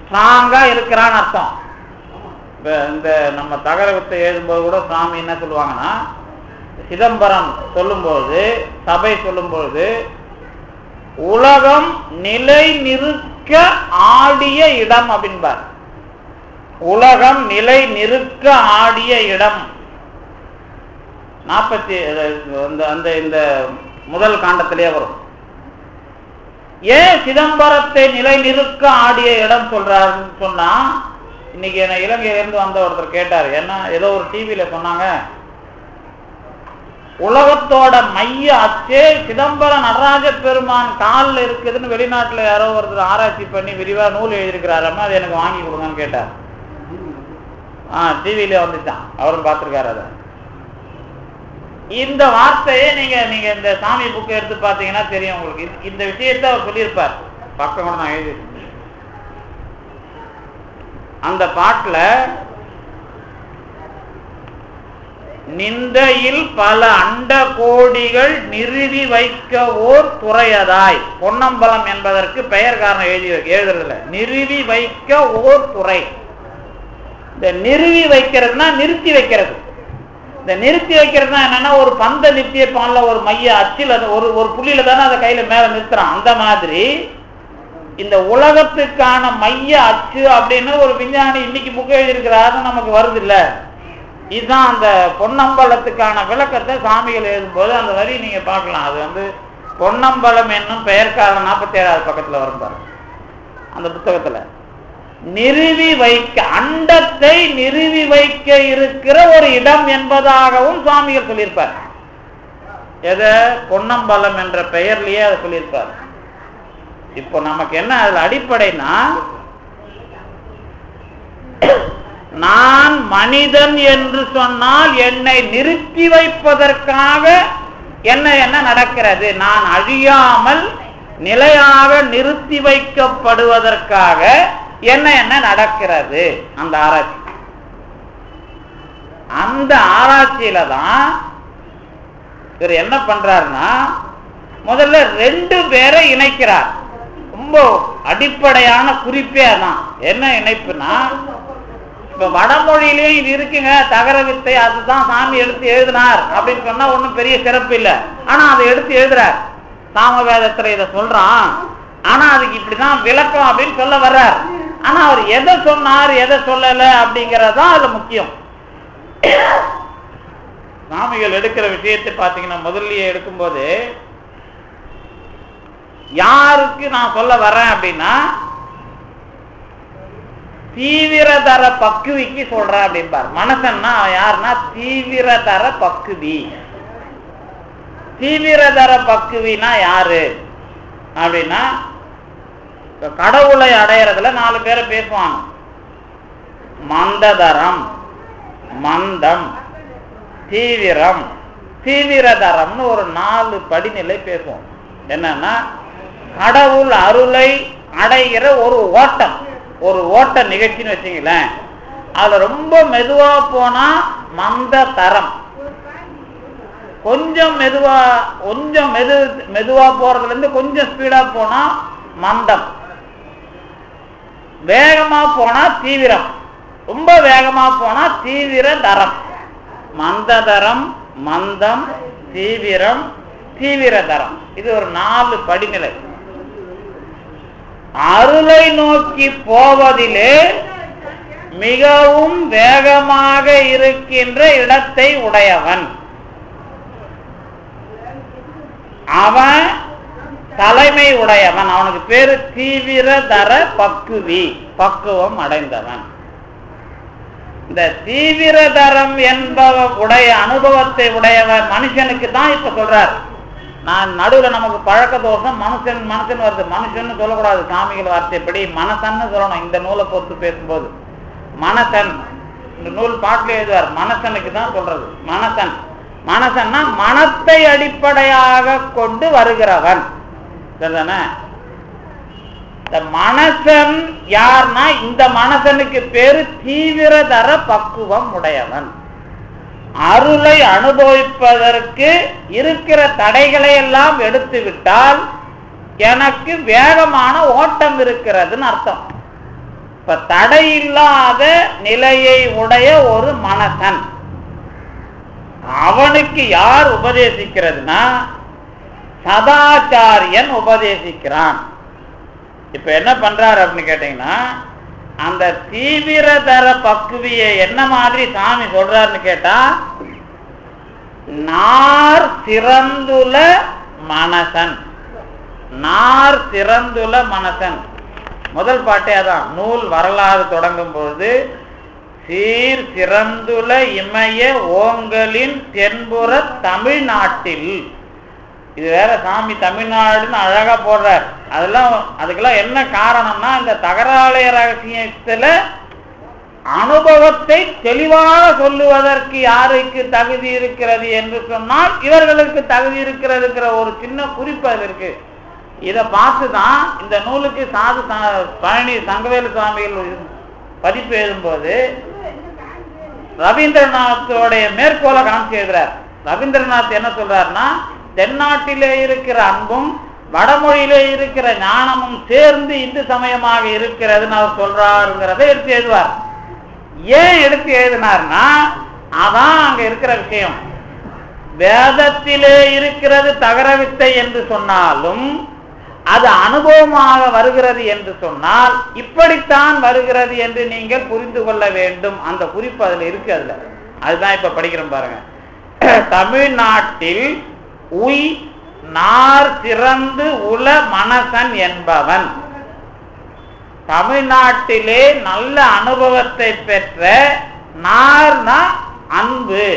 ஸ்ட்ராங்கா இருக்கிறான் அர்த்தம். இந்த நம்ம தகரத்தை எழுதும்போது கூட சுவாமி என்ன சொல்லுவாங்கன்னா, சிதம்பரம் சொல்லும்போது, சபை சொல்லும்போது, உலகம் நிலை நிறுக்க ஆடிய இடம் அப்படின்பார். உலகம் நிலை நிறுக்க ஆடிய இடம் 40 இந்த முதல் காண்டத்திலே வரும். ஏன் சிதம்பரத்தை நிலை நிறுக்க ஆடிய இடம் சொல்றாருன்னு சொன்னா, இன்னைக்கு என்ன இலங்கையிலிருந்து வந்த ஒருத்தர் கேட்டார். ஏன்னா ஏதோ ஒரு டிவியில சொன்னாங்க, உலகத்தோட மைய அச்சே சிதம்பரம் நடராஜ பெருமான் காலில் இருக்குதுன்னு வெளிநாட்டுல யாரோ ஒருத்தர் ஆராய்ச்சி பண்ணி விரிவா நூல் எழுதியிருக்கிறாரம்மா, அது எனக்கு வாங்கி கொடுங்கன்னு கேட்டார். டிவியில வந்துச்சான், அவரும் பார்த்திருக்காரு. அதை இந்த வார்த்தையை நீங்க இந்த சாமி புக்கை எடுத்து பார்த்தீங்கன்னா தெரியும் உங்களுக்கு. இந்த விஷயத்தை அவர் சொல்லியிருப்பார். பக்கம் கூட நான் எழுதி அந்த பாட்டுல, நிந்தையில் பல அண்ட கோடிகள் நிறுவி வைக்க ஓர் துறையதாய், பொன்னம்பலம் என்பதற்கு பெயர் காரணம் எழுதுறதுல நிறுவி வைக்க ஓர் துறை. இந்த நிறுவி வைக்கிறதுனா நிறுத்தி வைக்கிறது. இந்த நிறுத்தி வைக்கிறதுனா என்னன்னா, ஒரு பந்த நித்திய பால்ல ஒரு மைய அச்சில் ஒரு புள்ளியில தானே அதை கையில மேல நிறுத்துறான். அந்த மாதிரி இந்த உலகத்துக்கான மைய அச்சு அப்படின்னு ஒரு விஞ்ஞானி இன்னைக்கு புக் எழுதியிருக்கிறாருன்னு நமக்கு வருது இல்ல. இதுதான் அந்த பொன்னம்பலத்துக்கான விளக்கத்தை சாமிகள் எழுதும்போது அந்த வரி நீங்க பார்க்கலாம். அது பொன்னம்பலம் என்னும் பெயர்காரன் 47வது பக்கத்துல வரும்பாரு அந்த புத்தகத்துல. நிறுவி வைக்க, அண்டத்தை நிறுவி வைக்க இருக்கிற ஒரு இடம் என்பதாகவும் சுவாமிகள் சொல்லியிருப்பார். எதை? பொன்னம்பலம் என்ற பெயர்லயே அதை சொல்லியிருப்பார். இப்போ நமக்கு என்ன அதுல அடிப்படைனா, நான் மனிதன் என்று சொன்னால் என்னை நிறுத்தி வைப்பதற்காக என்ன நடக்கிறது, நான் அழியாமல் நிலையாக நிறுத்தி வைக்கப்படுவதற்காக என்ன நடக்கிறது, அந்த ஆராய்ச்சி. அந்த ஆராய்ச்சியில தான் இவர் என்ன பண்றாருன்னா, முதல்ல 2 பேரை இணைக்கிறார். ரொம்ப அடிப்படையான குறிப்பே தான். என்ன இணைப்புனா, இப்ப வடமொழியிலேயும் இது இருக்குங்க, தகர வித்தை, அதுதான் சாமி எடுத்து எழுதினார் அப்படின்னு சொன்னா ஒன்றும் பெரிய சிறப்பு இல்லை. ஆனா அதை எடுத்து எழுதுறார். சாமவேதத்துல இதை சொல்றான், ஆனா அதுக்கு இப்படிதான் விளக்கம் அப்படின்னு சொல்ல வர்றார். ஆனா அவர் எதை சொன்னார் எதை சொல்லல அப்படிங்கறதான் அதுல முக்கியம். சாமிகள் எடுக்கிற விஷயத்தை பாத்தீங்கன்னா, முதல்லயே எடுக்கும்போது யாருக்கு நான் சொல்ல வர்றேன் அப்படின்னா, தீவிரதர பக்குவிக்கு சொல்றேன் அப்படின்பார். மனசன்னா யாருன்னா தீவிரதர பக்குவி. தீவிரதர பக்குவினா யாரு அப்படின்னா, கடவுளை அடையறதுல 4 பேரை பேசுவாங்க. மந்ததரம், மந்தம், தீவிரம், தீவிரதரம்னு ஒரு 4 படிநிலை பேசுவோம். என்னன்னா, கடவுள் அருளை அடைகிற ஒரு ஓட்டம், ஒரு ஓட்ட நிகழ்ச்சின்னு வச்சுங்களேன். அதுல ரொம்ப மெதுவா போனா மந்த தரம், கொஞ்சம் மெதுவா போறதுல இருந்து கொஞ்சம் ஸ்பீடா போனா மந்தம், வேகமா போனா தீவிரம், ரொம்ப வேகமா போனா தீவிர தரம். மந்ததரம், மந்தம், தீவிரம், தீவிர தரம். இது ஒரு 4 படிநிலை. அருளை நோக்கி போவதிலே மிகவும் வேகமாக இருக்கின்ற இடத்தை உடையவன். அவன் தலைமை உடையவன். அவனுக்கு பேரு தீவிரதர பக்குவி, பக்குவம் அடைந்தவன். இந்த தீவிரதரம் என்பவ உடைய அனுபவத்தை உடையவன் மனுஷனுக்கு தான் இப்ப சொல்றார். நான் நடுவில் நமக்கு பழக்க தோஷம் மனுஷன் மனுஷன் வருது. மனுஷன் சொல்லக்கூடாது, சாமிகள் வார்த்தைப்படி மனசன்னு சொல்லணும். இந்த நூலை பொறுத்து பேசும்போது மனசன், இந்த நூல் பாட்டில் எழுதுவார், மனசனுக்கு தான் சொல்றது. மனசன், மனசன்னா மனத்தை அடிப்படையாக கொண்டு வருகிறவன். சரிதானே? இந்த மனசன் யார்னா, இந்த மனசனுக்கு பேரு தீவிரதர பக்குவம் உடையவன். அருளை அனுபவிப்பதற்கு இருக்கிற தடைகளை எல்லாம் எடுத்து விட்டால் எனக்கு வேகமான ஓட்டம் இருக்கிறதுன்னு அர்த்தம். இப்ப தடை இல்லாத நிலையை உடைய ஒரு மனசன், அவனுக்கு யார் உபதேசிக்கிறதுனா சதாச்சாரியன் உபதேசிக்கிறான். இப்ப என்ன பண்றாரு அப்படின்னு கேட்டீங்கன்னா, அந்த தீவிரதர பக்குவியை என்ன மாதிரி சாமி சொல்றாருன்னு கேட்டா, நார் சிறந்துல மனசன். நார் சிறந்துல மனசன் முதல் பாட்டே அதான். நூல் வரலாறு தொடங்கும் பொழுது சீர் சிறந்துல இமய ஓங்கலின் தென்புற தமிழ்நாட்டில், இது வேற சாமி தமிழ்நாடுன்னு அழகா போடுறார். அதுக்கெல்லாம் என்ன காரணம்னா, இந்த தகராலய ரகசியத்துல அனுபவத்தை தெளிவாக சொல்லுவதற்கு யாருக்கு தகுதி இருக்கிறது என்று சொன்னால் இவர்களுக்கு தகுதி இருக்கிறதுங்கிற ஒரு சின்ன குறிப்பு அது இருக்கு. இதை பார்த்துதான் இந்த நூலுக்கு சாது பழனி சங்கவேலு சுவாமிகள் பதிப்பு எழுதும்போது ரவீந்திரநாத்தோடைய மேற்கோளை காமிச்சு எழுதுறார். ரவீந்திரநாத் என்ன சொல்றாருன்னா, தென்னாட்டிலே இருக்கிற அன்பும் வடமொழியிலே இருக்கிற ஞானமும் சேர்ந்து இந்து சமயமாக இருக்கிறதுன்னு அவர் சொல்றாருங்கிறத எடுத்து எழுதுவார். ஏன் எடுத்து எழுதினார்னா, அதான் அங்க இருக்கிற விஷயம். வேதத்திலே இருக்கிறது தகரவித்தை என்று சொன்னாலும் அது அனுபவமாக வருகிறது என்று சொன்னால் இப்படித்தான் வருகிறது என்று நீங்கள் புரிந்து கொள்ள வேண்டும். அந்த குறிப்பு அதுல இருக்கு. அதுதான் இப்ப படிக்கிறோம் பாருங்க. தமிழ்நாட்டில் உய் நார் சிறந்து உல மனசன் என்பவன், தமிழ்நாட்டிலே நல்ல அனுபவத்தை பெற்ற, நார்னா அன்பு,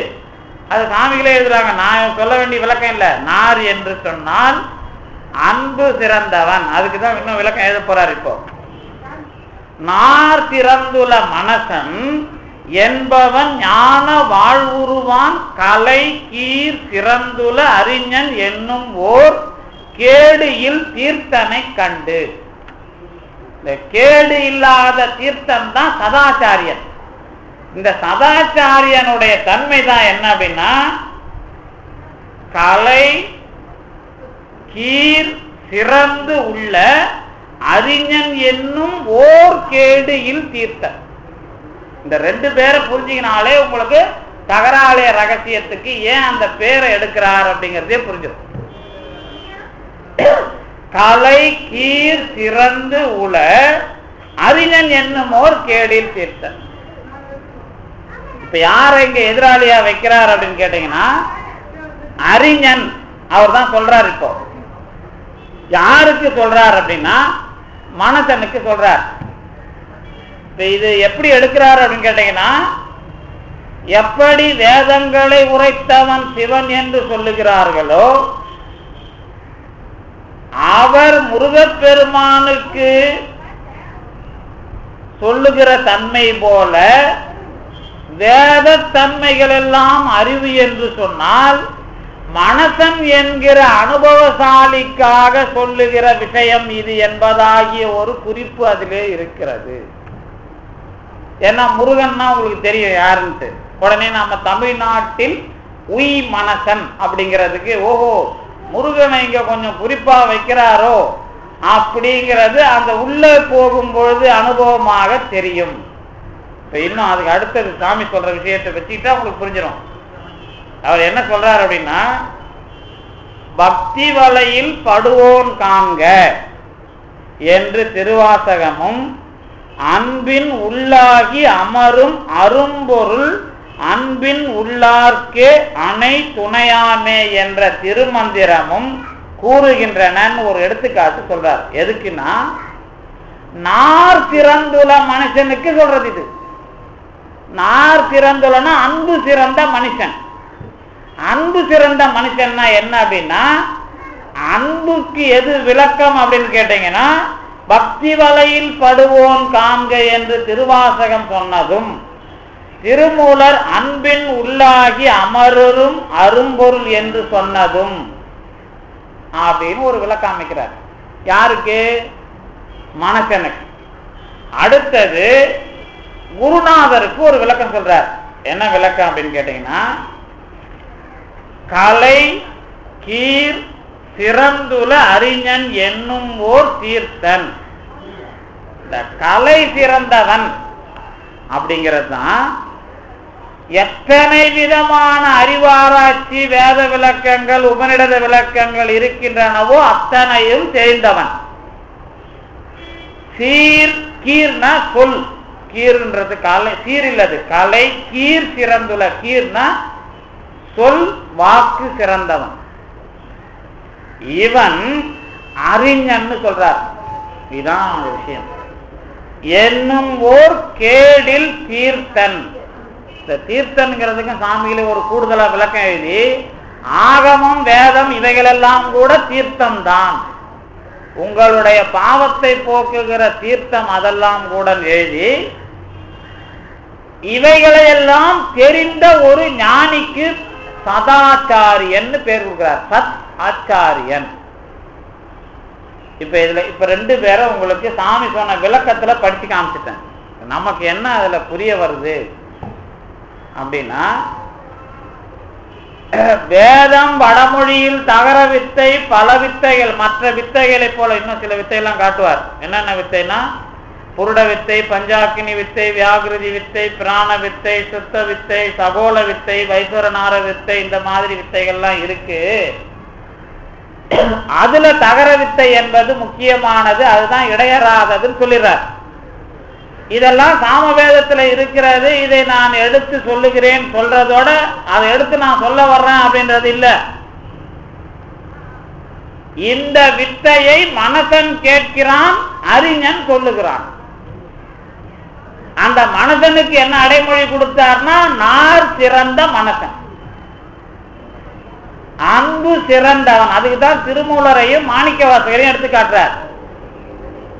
அது சாமிகளே எழுதுறாங்க. நான் சொல்ல வேண்டிய விளக்கம் இல்லை. நார் என்று சொன்னால் அன்பு சிறந்தவன். அதுக்குதான் இன்னும் விளக்கம் எழுத போறார். இப்போ நார் சிறந்துள்ள மனசன் என்பவன் ஞான வாழ்வுருவான் கலை கீர் சிறந்துள்ள அறிஞன் என்னும் ஓர் கேடியில் தீர்த்தனை கண்டு. இந்த கேடு இல்லாத தீர்த்தம் தான் சதாச்சாரியன். இந்த சதாச்சாரியனுடைய தன்மை தான் என்ன அப்படின்னா, கலை கீர் சிறந்து உள்ள அறிஞன் என்னும் ஓர் கேடியில் தீர்த்தன். இந்த ரெண்டு பேரை புரிஞ்சிக்கினாலே உங்களுக்கு தகராலய ரகசியத்துக்கு ஏன் அந்த பேரை எடுக்கிறார் அப்படிங்கிறதே புரிஞ்சிடும். கலை கீர் சிறந்து உல அறிஞன் என்னும் ஓர் கேடில் தீர்த்தன். இப்ப யார இங்க எதிராளியா வைக்கிறார் அப்படின்னு கேட்டீங்கன்னா, அறிஞன் அவர் தான் சொல்றார். இப்போ யாருக்கு சொல்றார் அப்படின்னா, மனசனுக்கு சொல்றார். இது எப்படி எடுக்கிறார் அப்படின்னு கேட்டீங்கன்னா, எப்படி வேதங்களை உரைத்தவன் சிவன் என்று சொல்லுகிறார்களோ அவர் முருகப்பெருமானுக்கு சொல்லுகிற தன்மை போல வேத தன்மைகள் எல்லாம் அறிவு என்று சொன்னால், மனசன் என்கிற அனுபவசாலிக்காக சொல்லுகிற விஷயம் இது என்பதாகிய ஒரு குறிப்பு அதிலே இருக்கிறது. ஏன்னா முருகன்னா உங்களுக்கு தெரியும் யாருன்ட்டு. உடனே நம்ம தமிழ்நாட்டில் உய் மனசன் அப்படிங்கிறதுக்கு ஓஹோ முருகனை இங்க கொஞ்சம் குறிப்பா வைக்கிறாரோ அப்படிங்கிறது அந்த உள்ளே போகும்பொழுது அனுபவமாக தெரியும். இப்ப இன்னும் அதுக்கு அடுத்தது சாமி சொல்ற விஷயத்தை வச்சுக்கிட்டா உங்களுக்கு புரிஞ்சிடும். அவர் என்ன சொல்றார் அப்படின்னா, பக்தி வலையில் படுவோன் காண்க, என்று திருவாசகமும், அன்பின் உள்ளாகி அமரும் அரும்பொருள் அன்பின் உள்ளார்க்கே அணை துணையாமே என்ற திருமந்திரமும் கூறுகின்றன. ஒரு எடுத்துக்காட்டு சொல்றார். எதுக்குன்னா, நார் சிறந்துள்ள மனுஷனுக்கு சொல்றது இது. நார் சிறந்துள்ளனா அன்பு சிறந்த மனுஷன். அன்பு சிறந்த மனுஷன்னா என்ன அப்படின்னா, அன்புக்கு எது விளக்கம் அப்படின்னு கேட்டீங்கன்னா, பக்தி வலையில் படுவோன் காண்க என்று திருவாசகம் சொன்னதும், திருமூலர் அன்பின் உள்ளாகி அமரும் அரும்பொருள் என்று சொன்னதும் அப்படின்னு ஒரு விளக்கம் அமைக்கிறார். யாருக்கு? மனுஷனுக்கு. அடுத்தது குருநாதருக்கு ஒரு விளக்கம் சொல்றார். என்ன விளக்கம் அப்படின்னு கேட்டீங்கன்னா, கலை கீர் சிறந்துல அறிஞன் என்னும் ஓர் தீர்த்தன். இந்த கலை சிறந்தவன் அப்படிங்கிறது தான் எத்தனை விதமான அறிவாராய்ச்சி வேத விளக்கங்கள் உபநிடத விளக்கங்கள் இருக்கின்றனவோ அத்தனையும் தெரிந்தவன். சீர் கீர்னா சொல், கீர்ன்றது கலை, சீர் இல்லது கலை, கீர் சிறந்துள்ள, கீர்னா சொல் வாக்கு சிறந்தவன். இவன் அறிஞன்னு சொல்றார். இதுதான் விஷயம். என்னும் ஓர் கேடில் தீர்த்தன். இந்த தீர்த்தன்கிறதுக்கு சாமியில ஒரு கூடுதலா விளக்கம் எழுதி, ஆகமம் வேதம் இவைகளெல்லாம் கூட தீர்த்தம் தான், உங்களுடைய பாவத்தை போக்குகிற தீர்த்தம் அதெல்லாம் கூட எழுதி, இவைகளையெல்லாம் தெரிந்த ஒரு ஞானிக்கு சதாச்சாரியன் பேர் கொடுக்கிறார். சத் ஆச்சாரியன். இப்ப ரெண்டு பேரை உங்களுக்கு சாமி சொன்ன விளக்கத்துல படிச்சு காமிச்சிட்டேன். நமக்கு என்ன அதுல புரிய வருது அப்படின்னா, வேதம் வடமொழியில் தகர வித்தை பல வித்தைகள், மற்ற வித்தைகளை போல இன்னும் சில வித்தையெல்லாம் காட்டுவார். என்னென்ன வித்தைனா, புருட வித்தை, பஞ்சாக்கினி வித்தை, வியாகிருதி வித்தை, பிராண வித்தை, சுத்த வித்தை, சகோல வித்தை, வைஸ்வரநார வித்தை, இந்த மாதிரி வித்தைகள்லாம் இருக்கு. அதுல தகர வித்தை என்பது முக்கியமானது, அதுதான் இடையறாததுன்னு சொல்லிடுறார். இதெல்லாம் சாமவேதத்துல இருக்கிறது, இதை நான் எடுத்து சொல்லுகிறேன் சொல்றதோட அதை எடுத்து நான் சொல்ல வர்றேன் அப்படின்றது இல்ல. இந்த வித்தையை மனசன் கேட்கிறான், அறிஞன் சொல்லுகிறான். அந்த மனசனுக்கு என்ன அடைமொழி கொடுத்தார்னா, நார் சிறந்த மனசன், அன்பு சிறந்தவன். அதுக்குதான் திருமூலரையும் மாணிக்க வாசகரையும் எடுத்து காட்டுறார்.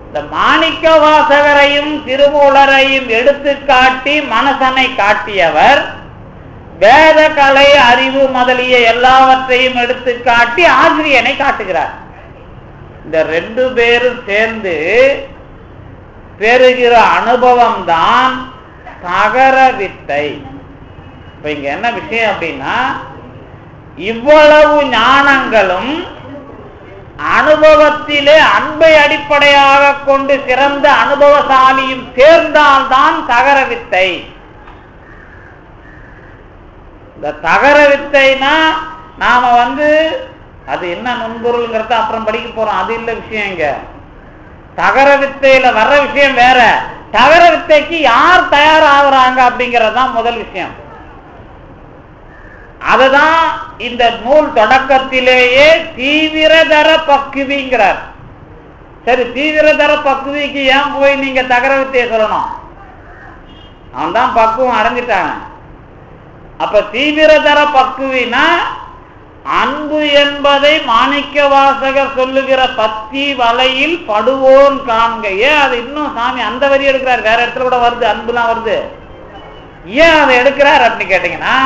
இந்த மாணிக்க வாசகரையும் திருமூலரையும் எடுத்து காட்டி மனசனை காட்டியவர், வேத கலை அறிவு முதலிய எல்லாவற்றையும் எடுத்து காட்டி ஆசிரியனை காட்டுகிறார். இந்த ரெண்டு பேரும் சேர்ந்து பெறுகிற அனுபவம் தான் தகர வித்தை. இப்ப இங்க என்ன விஷயம் அப்படின்னா, இவ்வளவு ஞானங்களும் அனுபவத்திலே அன்பை அடிப்படையாக கொண்டு சிறந்த அனுபவசாலியும் சேர்ந்தால்தான் தகர வித்தை. இந்த தகர வித்தைனா நாம அது என்ன நுண்பொருள்ங்கிறத அப்புறம் படிக்க போறோம், அது இல்ல விஷயம். இங்க தகர வித்தையில வர்ற விஷயம் வேற. தகர வித்தைக்கு யார் தயாராகிறாங்க அப்படிங்கறதுதான் முதல் விஷயம். அதுதான் இந்த நூல் தொடக்கத்திலேயே தீவிரதர பக்குவிங்கிறார். சரி, தீவிரதர பக்குவிக்கு ஏன் போய் நீங்க தகர வித்தையை சொல்லணும்? அவன் தான் பக்குவம் அடைஞ்சிட்டாங்க. அப்ப தீவிரதர பக்குவினா அன்பு என்பதை மாணிக்க வாசகர் சொல்லுகிற பத்தி வலையில் படுவோன் காண்கையே. அது இன்னும் சாமி அந்த வரி எடுக்கிறார், வேற இடத்துல கூட வருது, அன்புலாம் வருது. ஏன் அதை எடுக்கிறார் அப்படின்னு கேட்டீங்கன்னா,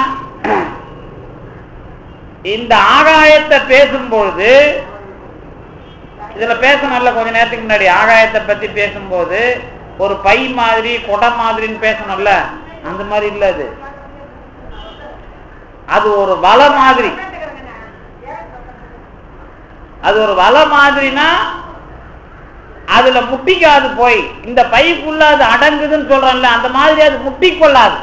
இந்த ஆகாயத்தை பேசும்பொழுது, இதுல பேசணும்ல கொஞ்ச நேரத்துக்கு முன்னாடி ஆகாயத்தை பத்தி பேசும்போது ஒரு பை மாதிரி குடம் மாதிரின்னு பேசணும்ல, அந்த மாதிரி இல்ல. அது ஒரு வலை மாதிரி. அது ஒரு வலை மாதிரினா அதுல முட்டிக்காது போய், இந்த பைக்குள்ள அது அடங்குதுன்னு சொல்றோம்ல, அந்த மாதிரி அது முட்டிக்கொள்ளாது.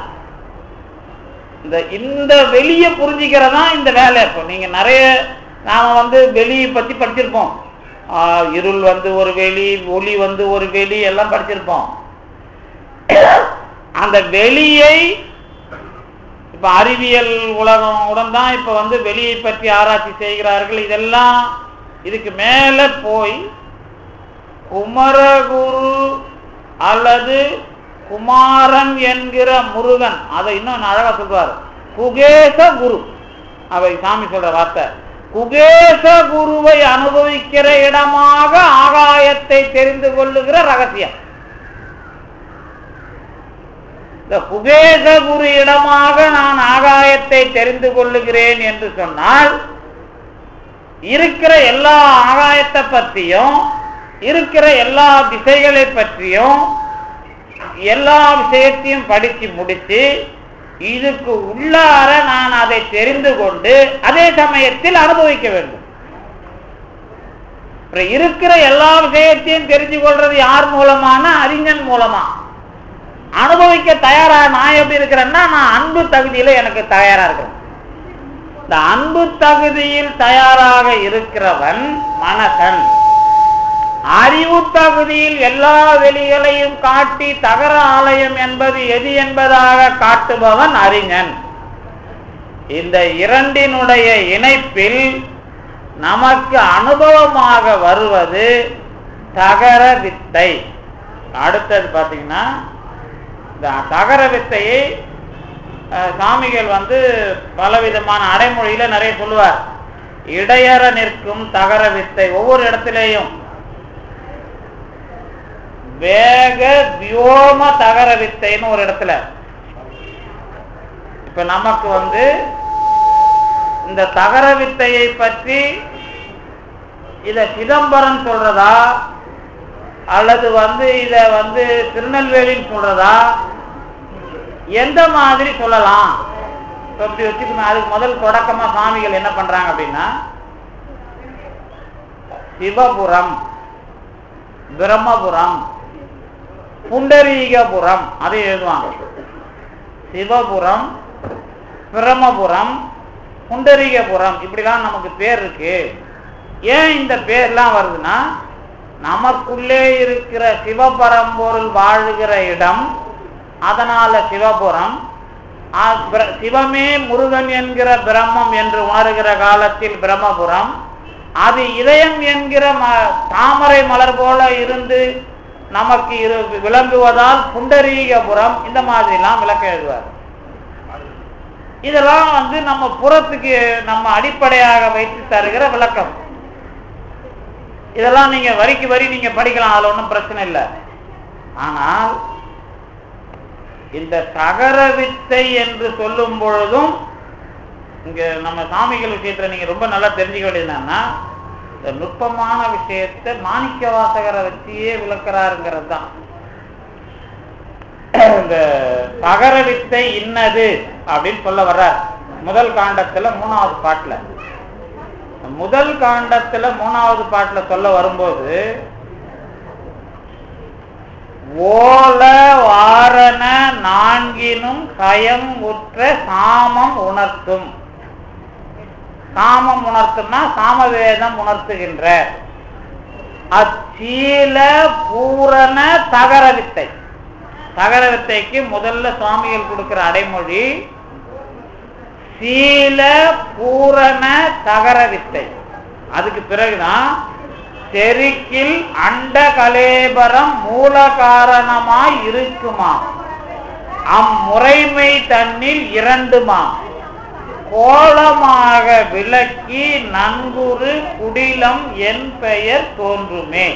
இந்த வெளியே புரிஞ்சுக்கிறதா இந்த வேலை. இப்போ நீங்க நிறைய நாம வெளியை பத்தி படிச்சிருப்போம். இருள் வந்து ஒரு வெளி, ஒளி வந்து ஒரு வெளி எல்லாம் படிச்சிருப்போம். அந்த வெளியை இப்ப அறிவியல் உலகம் உடன் தான் இப்ப வந்து வெளியை பற்றி ஆராய்ச்சி செய்கிறார்கள். இதெல்லாம் இதுக்கு மேல போய் குமரகுரு அல்லது குமாரன் என்கிற முருகன், அதை இன்னும் அழகா சொல்றாரு, குகேச குரு. அவை சாமி சொல்ற வார்த்தை, குகேச குருவை அனுபவிக்கிற இடமாக ஆகாயத்தை தெரிந்து கொள்ளுகிற ரகசியம். இந்த குகேச குரு இடமாக நான் ஆகாயத்தை தெரிந்து கொள்ளுகிறேன் என்று சொன்னால், இருக்கிற எல்லா ஆகாயத்தை பற்றியும் இருக்கிற எல்லா திசைகளை பற்றியும் எல்லா விஷயத்தையும் படித்து முடித்து இதுக்கு உள்ளார நான் அதை தெரிந்து கொண்டு அதே சமயத்தில் அனுபவிக்க வேண்டும். இருக்கிற எல்லா விஷயத்தையும் தெரிஞ்சு கொள்றது யார் மூலமான? அறிஞன் மூலமா. அனுபவிக்க தயாரா நான் எப்படி இருக்கிறேன்னா, நான் அன்பு தகுதியில எனக்கு தயாரா இருக்கிறேன். இந்த அன்பு தகுதியில் தயாராக இருக்கிறவன் மனசன். அறிவு தகுதியில் எல்லா வெளிகளையும் காட்டி தகர ஆலயம் என்பது எது என்பதாக காட்டுபவன் அறிஞன். இந்த இரண்டினுடைய இணைப்பில் நமக்கு அனுபவமாக வருவது தகர வித்தை. அடுத்தது பார்த்தீங்கன்னா, இந்த தகர வித்தையை சாமிகள் வந்து பலவிதமான அடைமொழியில நிறைய சொல்லுவார். இடையற நிற்கும் தகர வித்தை. ஒவ்வொரு இடத்திலேயும் வேக வியோம தகர வித்தைன்னு ஒரு இடத்துல. இப்ப நமக்கு வந்து இந்த தகர வித்தையை பற்றி இத சிதம்பரம் சொல்றதா அல்லது வந்து இத வந்து திருநெல்வேலின்னு சொல்றதா, எந்த மாதிரி சொல்லலாம் எப்படி வச்சுக்கணும். அதுக்கு முதல் தொடக்கமா சாமிகள் என்ன பண்றாங்க அப்படின்னா, சிவபுரம், பிரம்மபுரம், புண்டரீகபுரம் அதை எழுதுவாங்க. சிவபுரம், பிரம்மபுரம், புண்டரீகபுரம் இப்படிலாம் நமக்கு பேர் இருக்கு. ஏன் இந்த பேர்லாம் வருதுன்னா, நமக்குள்ளே இருக்கிற சிவபரம்பொருள் வாழுகிற இடம், அதனால சிவபுரம். சிவமே முருகன் என்கிற பிரம்மம் என்று உணர்கிற காலத்தில் பிரம்மபுரம். அது இதயம் என்கிற தாமரை மலர் போல இருந்து நமக்கு விளங்குவதால் புண்டரீகபுரம். இந்த மாதிரிலாம் விளக்க எழுதுவார். இதெல்லாம் வந்து நம்ம புறத்துக்கு நம்ம அடிப்படையாக வைத்து தருகிற விளக்கம். இதெல்லாம் நீங்க வரிக்கு வரி நீங்க படிக்கலாம், அதுல ஒன்றும் பிரச்சனை இல்லை. ஆனால் இந்த தகர வித்தை என்று சொல்லும் பொழுதும் இங்க நம்ம சாமிகள் விஷயத்துல நீங்க ரொம்ப நல்லா தெரிஞ்சுக்க வேண்டியது என்னன்னா, இந்த நுட்பமான விஷயத்தை மாணிக்க வாசகரை வச்சியே விளக்குறாருங்கிறது தான். இந்த தகர வித்தை இன்னது அப்படின்னு சொல்ல வர்றார் முதல் காண்டத்துல 3வது பாட்டுல. முதல் காண்டத்துல 3வது பாட்டுல சொல்ல வரும்போது, ஓல வாரண நான்கினும் கயம் உற்ற சாமம் உணர்த்தும். சாமம் உணர்த்தும்னா சாமவேதம் உணர்த்துகின்ற அச்சீல பூரண தகர வித்தை. தகர வித்தைக்கு முதல்ல சுவாமிகள் கொடுக்கிற அடைமொழி சீல பூரண தகர வித்தை. அதுக்கு பிறகுதான் செருக்கில் அண்ட கலேபரம் மூல காரணமாய் இருக்குமா, அம்முறைமை தன்னில் இரண்டுமா, கோலமாக விளக்கி நன்குரு குடிலம் என் பெயர் தோன்றுமே.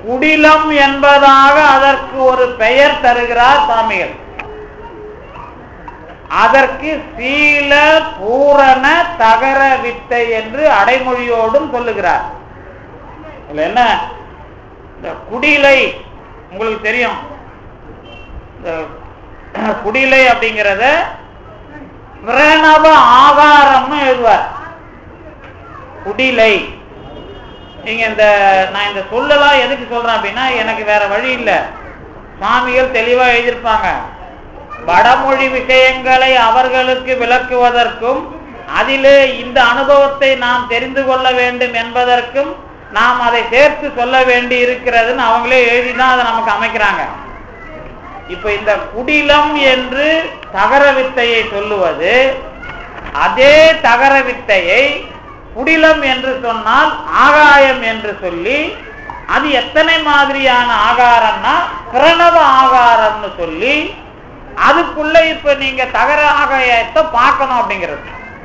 குடிலம் என்பதாக அதற்கு ஒரு பெயர் தருகிறார் சாமிகள். அதற்கு சீல பூரண தகர வித்தை என்று அடைமொழியோடும் சொல்லுகிறார். என்ன இந்த குடிலை உங்களுக்கு தெரியும். இந்த குடிலை அப்படிங்கிறத பிரணவ ஆகாரம்னு எழுதுவார். குடிலை நீங்க நான் இந்த சொல்லலாம் எதுக்கு சொல்றேன் அப்படின்னா, எனக்கு வேற வழி இல்லை. சாமிகள் தெளிவா எழுதியிருப்பாங்க. வடமொழி விஷயங்களை அவர்களுக்கு விளக்குவதற்கும் அதிலே இந்த அனுபவத்தை நாம் தெரிந்து கொள்ள வேண்டும் என்பதற்கும் நாம் அதை சேர்த்து சொல்ல வேண்டி இருக்கிறதுன்னு அவங்களே எழுதிதான் அதை நமக்கு அமைக்கிறாங்க. இப்ப இந்த குடிலம் என்று தகர வித்தையை சொல்லுவது, அதே தகர வித்தையை குடிலம் என்று சொன்னால் ஆகாயம் என்று சொல்லி, அது எத்தனை மாதிரியான ஆகாரம்னா பிரணவ ஆகாரம்னு சொல்லி, அதுக்குள்ள இப்ப நீங்க தகர ஆகாயத்தை பார்க்கணும் அப்படிங்கிறது.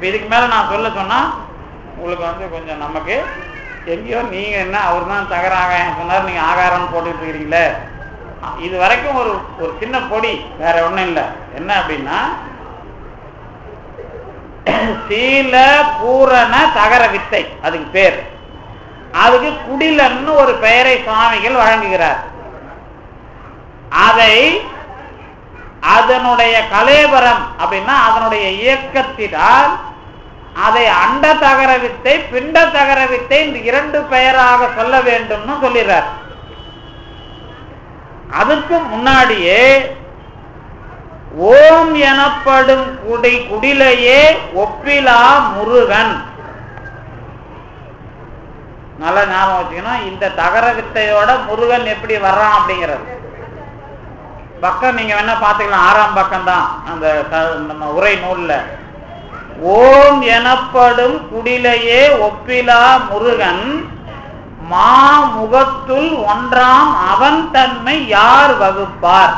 இதுக்கு மேல நான் சொல்ல சொன்னா உங்களுக்கு கொஞ்சம் நமக்கு எங்கேயோ நீங்க என்ன அவர் தான் தகர ஆகாயம் சொன்னார், நீங்க ஆகாரம் போட்டுட்டு இருக்கிறீங்களே. இது வரைக்கும் ஒரு சின்ன பொடி, வேற ஒண்ணும் இல்லை. என்ன அப்படின்னா சீல பூரண தகர வித்தை அதுக்கு பேர். அதுக்கு குடிலன்னு ஒரு பெயரை சுவாமிகள் வழங்குகிறார். அதை அதனுடைய கலேபரம் அப்படின்னா அதனுடைய இயக்கத்தினால் அதை அண்ட தகர வித்தை பிண்ட தகர வித்தை இந்த இரண்டு பெயராக சொல்ல வேண்டும்னு சொல்லிடுறார். அதுக்கு முன்னாடியே ஓம் எனப்படும் குடிலையே ஒப்பிலா முருகன். நல்லா ஞாபகம் வச்சுக்கணும். இந்த தகர வித்தையோட முருகன் எப்படி வர்றான் அப்படிங்கிறது பக்கம் நீங்க வேணா பாத்துக்கலாம். 6ஆம் பக்கம் தான் அந்த நம்ம உரை நூல்ல. ஓம் எனப்படும் குடிலையே ஒப்பிலா முருகன் மா முகத்துள் ஒன்றாம் அவன் தன்மை யார் வகுப்பார்.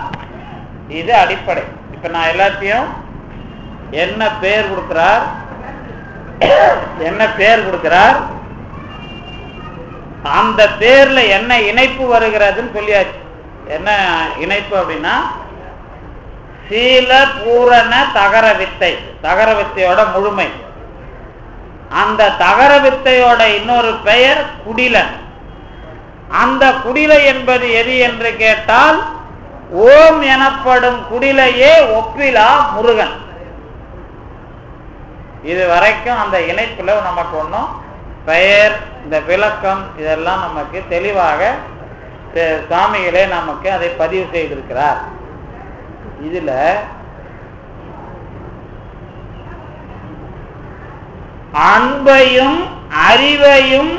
இது அடிப்படை. இப்ப நான் எல்லாத்தையும் என்ன பேர் கொடுக்கிறார், என்ன பேர் கொடுக்கிறார், அந்த பேர்ல என்ன இணைப்பு வருகிறதுன்னு சொல்லியாச்சு. என்ன இணைப்பு அப்படின்னா சீல பூரண தகர வித்தை, தகர வித்தையோட முழுமை. அந்த தகர வித்தையோட இன்னொரு பெயர் குடிலன். அந்த குடிலை என்பது எது என்று கேட்டால் ஓம் எனப்படும் குடிலையே ஒப்பிலா முருகன். இது வரைக்கும் அந்த இணைப்புல நமக்கு ஒன்றும் பெயர், இந்த விளக்கம் இதெல்லாம் நமக்கு தெளிவாக சுவாமிகளே நமக்கு அதை பதிவு செய்திருக்கிறார். இதுல அன்பையும் அறிவையும்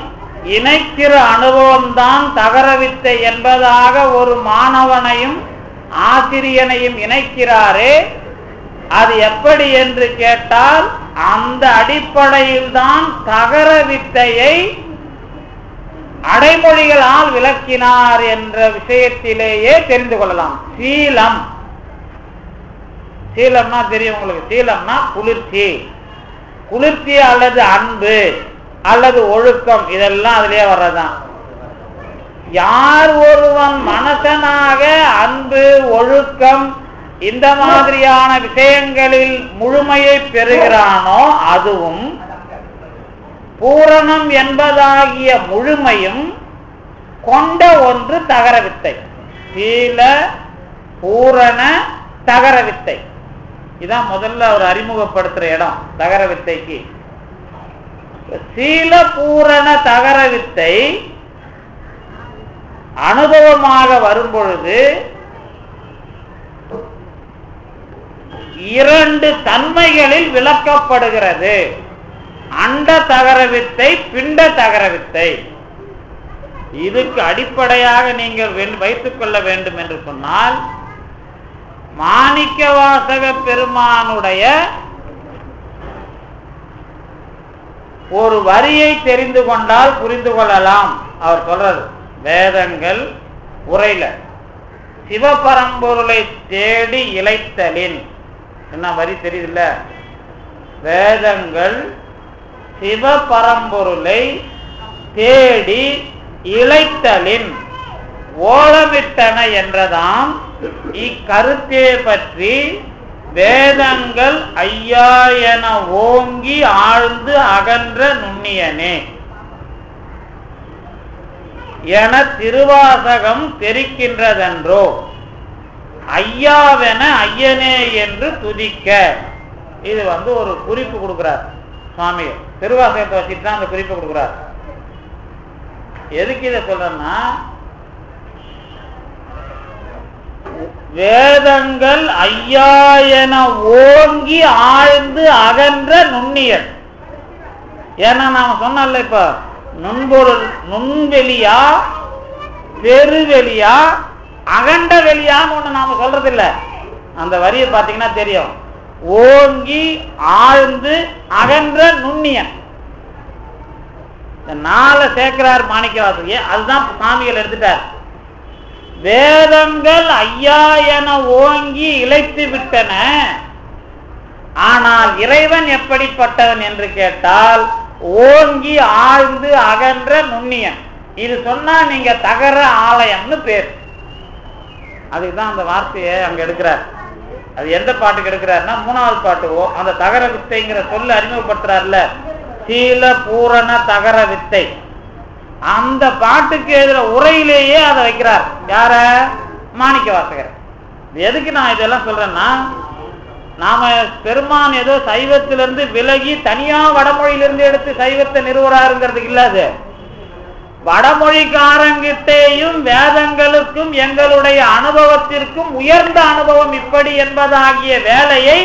இணைக்கிற அனுபவம் தான் தகர வித்தை என்பதாக ஒரு மாணவனையும் ஆசிரியனையும் இணைக்கிறாரே. அது எப்படி என்று கேட்டால் அந்த அடிப்படையில் தான் தகர வித்தையை அடைமொழிகளால் விளக்கினார் என்ற விஷயத்திலேயே தெரிந்து கொள்ளலாம். சீலம், சீலம்னா தெரியும் உங்களுக்கு. சீலம்னா குளிர்ச்சி, குளிர்ச்சி அல்லது அன்பு அல்லது ஒழுக்கம், இதெல்லாம் அதுலயே வர்றதுதான். யார் ஒருவன் மனசனாக அன்பு ஒழுக்கம் இந்த மாதிரியான விஷயங்களில் முழுமையை பெறுகிறானோ அதுவும் பூரணம் என்பதாகிய முழுமையும் கொண்ட ஒன்று தகர வித்தை. சீல பூரண தகர வித்தை. இதான் முதல்ல அவர் அறிமுகப்படுத்துற இடம் தகர வித்தைக்கு. சீல பூரண தகர வித்தை அனுபவமாக வரும் பொழுது இரண்டு தன்மைகளில் விளக்கப்படுகிறது. அண்ட தகர வித்தை, பிண்ட தகர வித்தை. இதுக்கு அடிப்படையாக நீங்கள் வைத்துக் கொள்ள வேண்டும் என்று சொன்னால் மாணிக்கவாசக பெருமானுடைய ஒரு வரியை தெரிந்து கொண்டால் புரிந்து கொள்ளலாம். அவர் சொல்றது வேதங்கள் உரையில சிவபரம்பொருளை தேடி இளைத்தலின். என்ன வரி தெரியுதுல்ல? வேதங்கள் சிவபரம்பொருளை தேடி இளைத்தலின் ஓலமிட்டன என்றதாம் இக்கருத்தே பற்றி வேதங்கள் ஐயா என ஓங்கி ஆழ்ந்து அகன்ற நுண்ணியனே என திருவாசகம் தெரிக்கின்றதென்றோ ஐயாவென ஐயனே என்று துதிக்க. இது ஒரு குறிப்பு கொடுக்கிறார் சுவாமி. திருவாசகத்தை வச்சுட்டு தான் அந்த குறிப்பு கொடுக்கிறார். எதுக்கு இதை சொல்றேன்னா வேதங்கள் ஐயா என ஓங்கி ஆழ்ந்து அகன்ற நுண்ணியர். ஏன்னா நாம சொன்னல, இப்ப நுண்பொருள் நுண்வெளியா பெருவெளியா அகண்ட வெளியான்னு ஒண்ணு நாம சொல்றது இல்ல. அந்த வரியை பார்த்தீங்கன்னா தெரியும். ஓங்கி ஆழ்ந்து அகன்ற நுண்ணியன். இந்த நாளை சேர்க்கிறார் மாணிக்கவாசகர். அதுதான் சாமிகள் எடுத்துட்டார். வேதங்கள் ஐயா என ஓங்கி இழைத்து விட்டன. ஆனால் இறைவன் எப்படிப்பட்டவன் என்று கேட்டால் ஓங்கி ஆழ்ந்து அகன்ற நுண்ணியன். இது சொன்னா நீங்க தகர ஆலயம்னு பேர். அதுதான் அந்த வார்த்தையை அங்க எடுக்கிறார். அது எந்த பாட்டுக்கு எடுக்கிறாருன்னா 3வது பாட்டு. அந்த தகர வித்தைங்கிற சொல்ல அறிமுகப்படுத்துறாருல, சீல பூரண தகர வித்தை. அந்த பாட்டுக்கு எதிர உரையிலேயே அதை வைக்கிறார். யார? மாணிக்கவாசகர். எதுக்கு நான் இதெல்லாம் சொல்றேன்னா, நாம பெருமான் ஏதோ சைவத்திலிருந்து விலகி தனியா வடமொழியிலிருந்து எடுத்து சைவத்தை நிறுவறாருங்கிறதுக்கு இல்லாது, வடமொழிக்காரங்கிட்டேயும் வேதங்களுக்கும் எங்களுடைய அனுபவத்திற்கும் உயர்ந்த அனுபவம் இப்படி என்பதாகிய வேலையை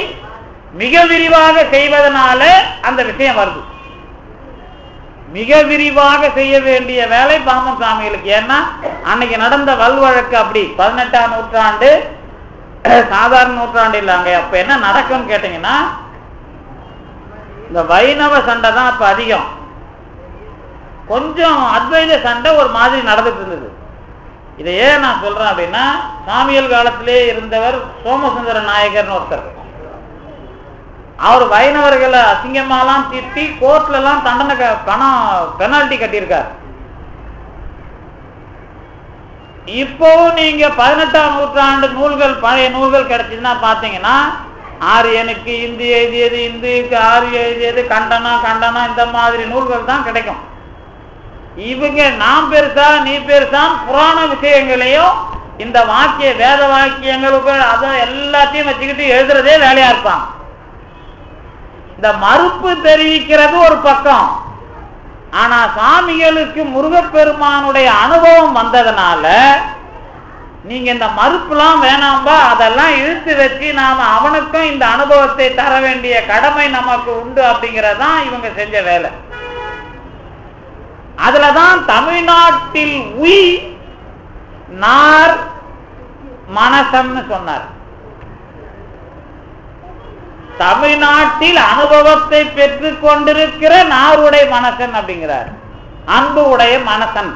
மிக விரிவாக செய்வதனால அந்த விஷயம் வருது. மிக விரிவாக செய்ய வேண்டிய வேலை பாம்பன் சாமிகளுக்கு. ஏன்னா அன்னைக்கு நடந்த வல்வழக்கு அப்படி 18ஆம் நூற்றாண்டு, சாதாரண நூற்றாண்டு இல்லைங்க. அப்ப என்ன நடக்கும்னு கேட்டீங்கன்னா, இந்த வைணவ சண்டை தான் அப்ப அதிகம். கொஞ்சம் அத்வைத சண்டை ஒரு மாதிரி நடந்துட்டு இருந்தது. இதை ஏன் நான் சொல்றேன் அப்படின்னா, சாமியல் காலத்திலே இருந்தவர் சோமசுந்தர நாயகர்னு ஒருத்தர். அவர் வைணவர்களை அசிங்கமாலாம் திட்டி கோர்ட்ல எல்லாம் தண்டனை பெனால்டி கட்டியிருக்கார். இப்போவும் நீங்க 18ஆம் நூற்றாண்டு நூல்கள், பழைய நூல்கள் கிடைச்சதுன்னா பாத்தீங்கன்னா, ஆரியனுக்கு இந்து எழுதியது, இந்துக்கு ஆரிய எழுதியது, கண்டனம் இந்த மாதிரி நூல்கள் தான் கிடைக்கும். இவங்க நாம் பெருசா நீ பெருசா புராண விஷயங்களையும் இந்த வாக்கிய வேத வாக்கியங்களுக்கு அதை எல்லாத்தையும் வச்சுக்கிட்டு எழுதுறதே வேலையா இருப்பாங்க. இந்த மறுப்பு தெரிவிக்கிறது ஒரு பக்கம். ஆனா சாமிகளுக்கு முருகப்பெருமானுடைய அனுபவம் வந்ததுனால நீங்க இந்த மறுப்புலாம் வேணாம்பா, அதெல்லாம் இழுத்து வச்சு நாம அவனுக்கும் இந்த அனுபவத்தை தர வேண்டிய கடமை நமக்கு உண்டு அப்படிங்கறதான் இவங்க செஞ்ச வேலை. அதுலதான் தமிழ்நாட்டில் உய் நார் மனசன்னு சொன்னார். தமிழ்நாட்டில் அனுபவத்தை பெற்றுக் கொண்டிருக்கிற நாருடைய மனசன் அப்படிங்கிறார், அன்பு உடைய மனசன்.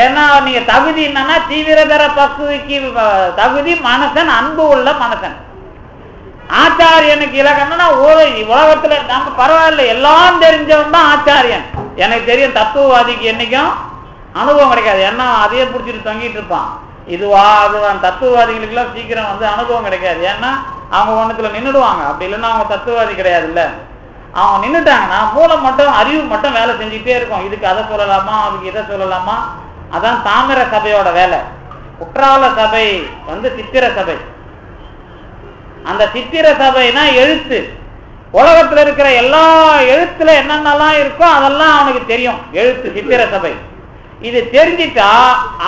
ஏன்னா நீங்க தகுதி என்னன்னா தீவிரதர பக்குவிக்கு தகுதி மனசன், அன்பு உள்ள மனசன். ஆச்சாரியனுக்கு இலக்கணம்னா உலகத்துல நம்ம பரவாயில்ல எல்லாம் தெரிஞ்சவன் தான் ஆச்சாரியன். எனக்கு தெரியும் தத்துவவாதிக்கு என்னைக்கும் அனுபவம் கிடைக்காது. ஏன்னா அதையே பிடிச்சிட்டு தொங்கிட்டு இருப்பான். இதுவா அதுவான். தத்துவவாதிகளுக்கு எல்லாம் சீக்கிரம் அனுபவம் கிடைக்காது. ஏன்னா அவங்க ஒண்ணுத்துல நின்றுடுவாங்க. அப்படி இல்லைன்னா அவங்க தத்துவவாதி கிடையாது. இல்ல, அவங்க நின்றுட்டாங்கன்னா மூலம் மட்டும் அறிவு மட்டும் வேலை செஞ்சுட்டே இருக்கும். இதுக்கு அதை சொல்லலாமா, அதுக்கு இதை சொல்லலாமா. அதான் தாமிர சபையோட வேலை. குற்றால சபை சித்திர சபை. அந்த சித்திர சபைனா எழுத்து. உலகத்துல இருக்கிற எல்லா எழுத்துல என்னென்னலாம் இருக்கோ அதெல்லாம் அவனுக்கு தெரியும். எழுத்து சித்திர சபை. இது தெரிஞ்சிட்டா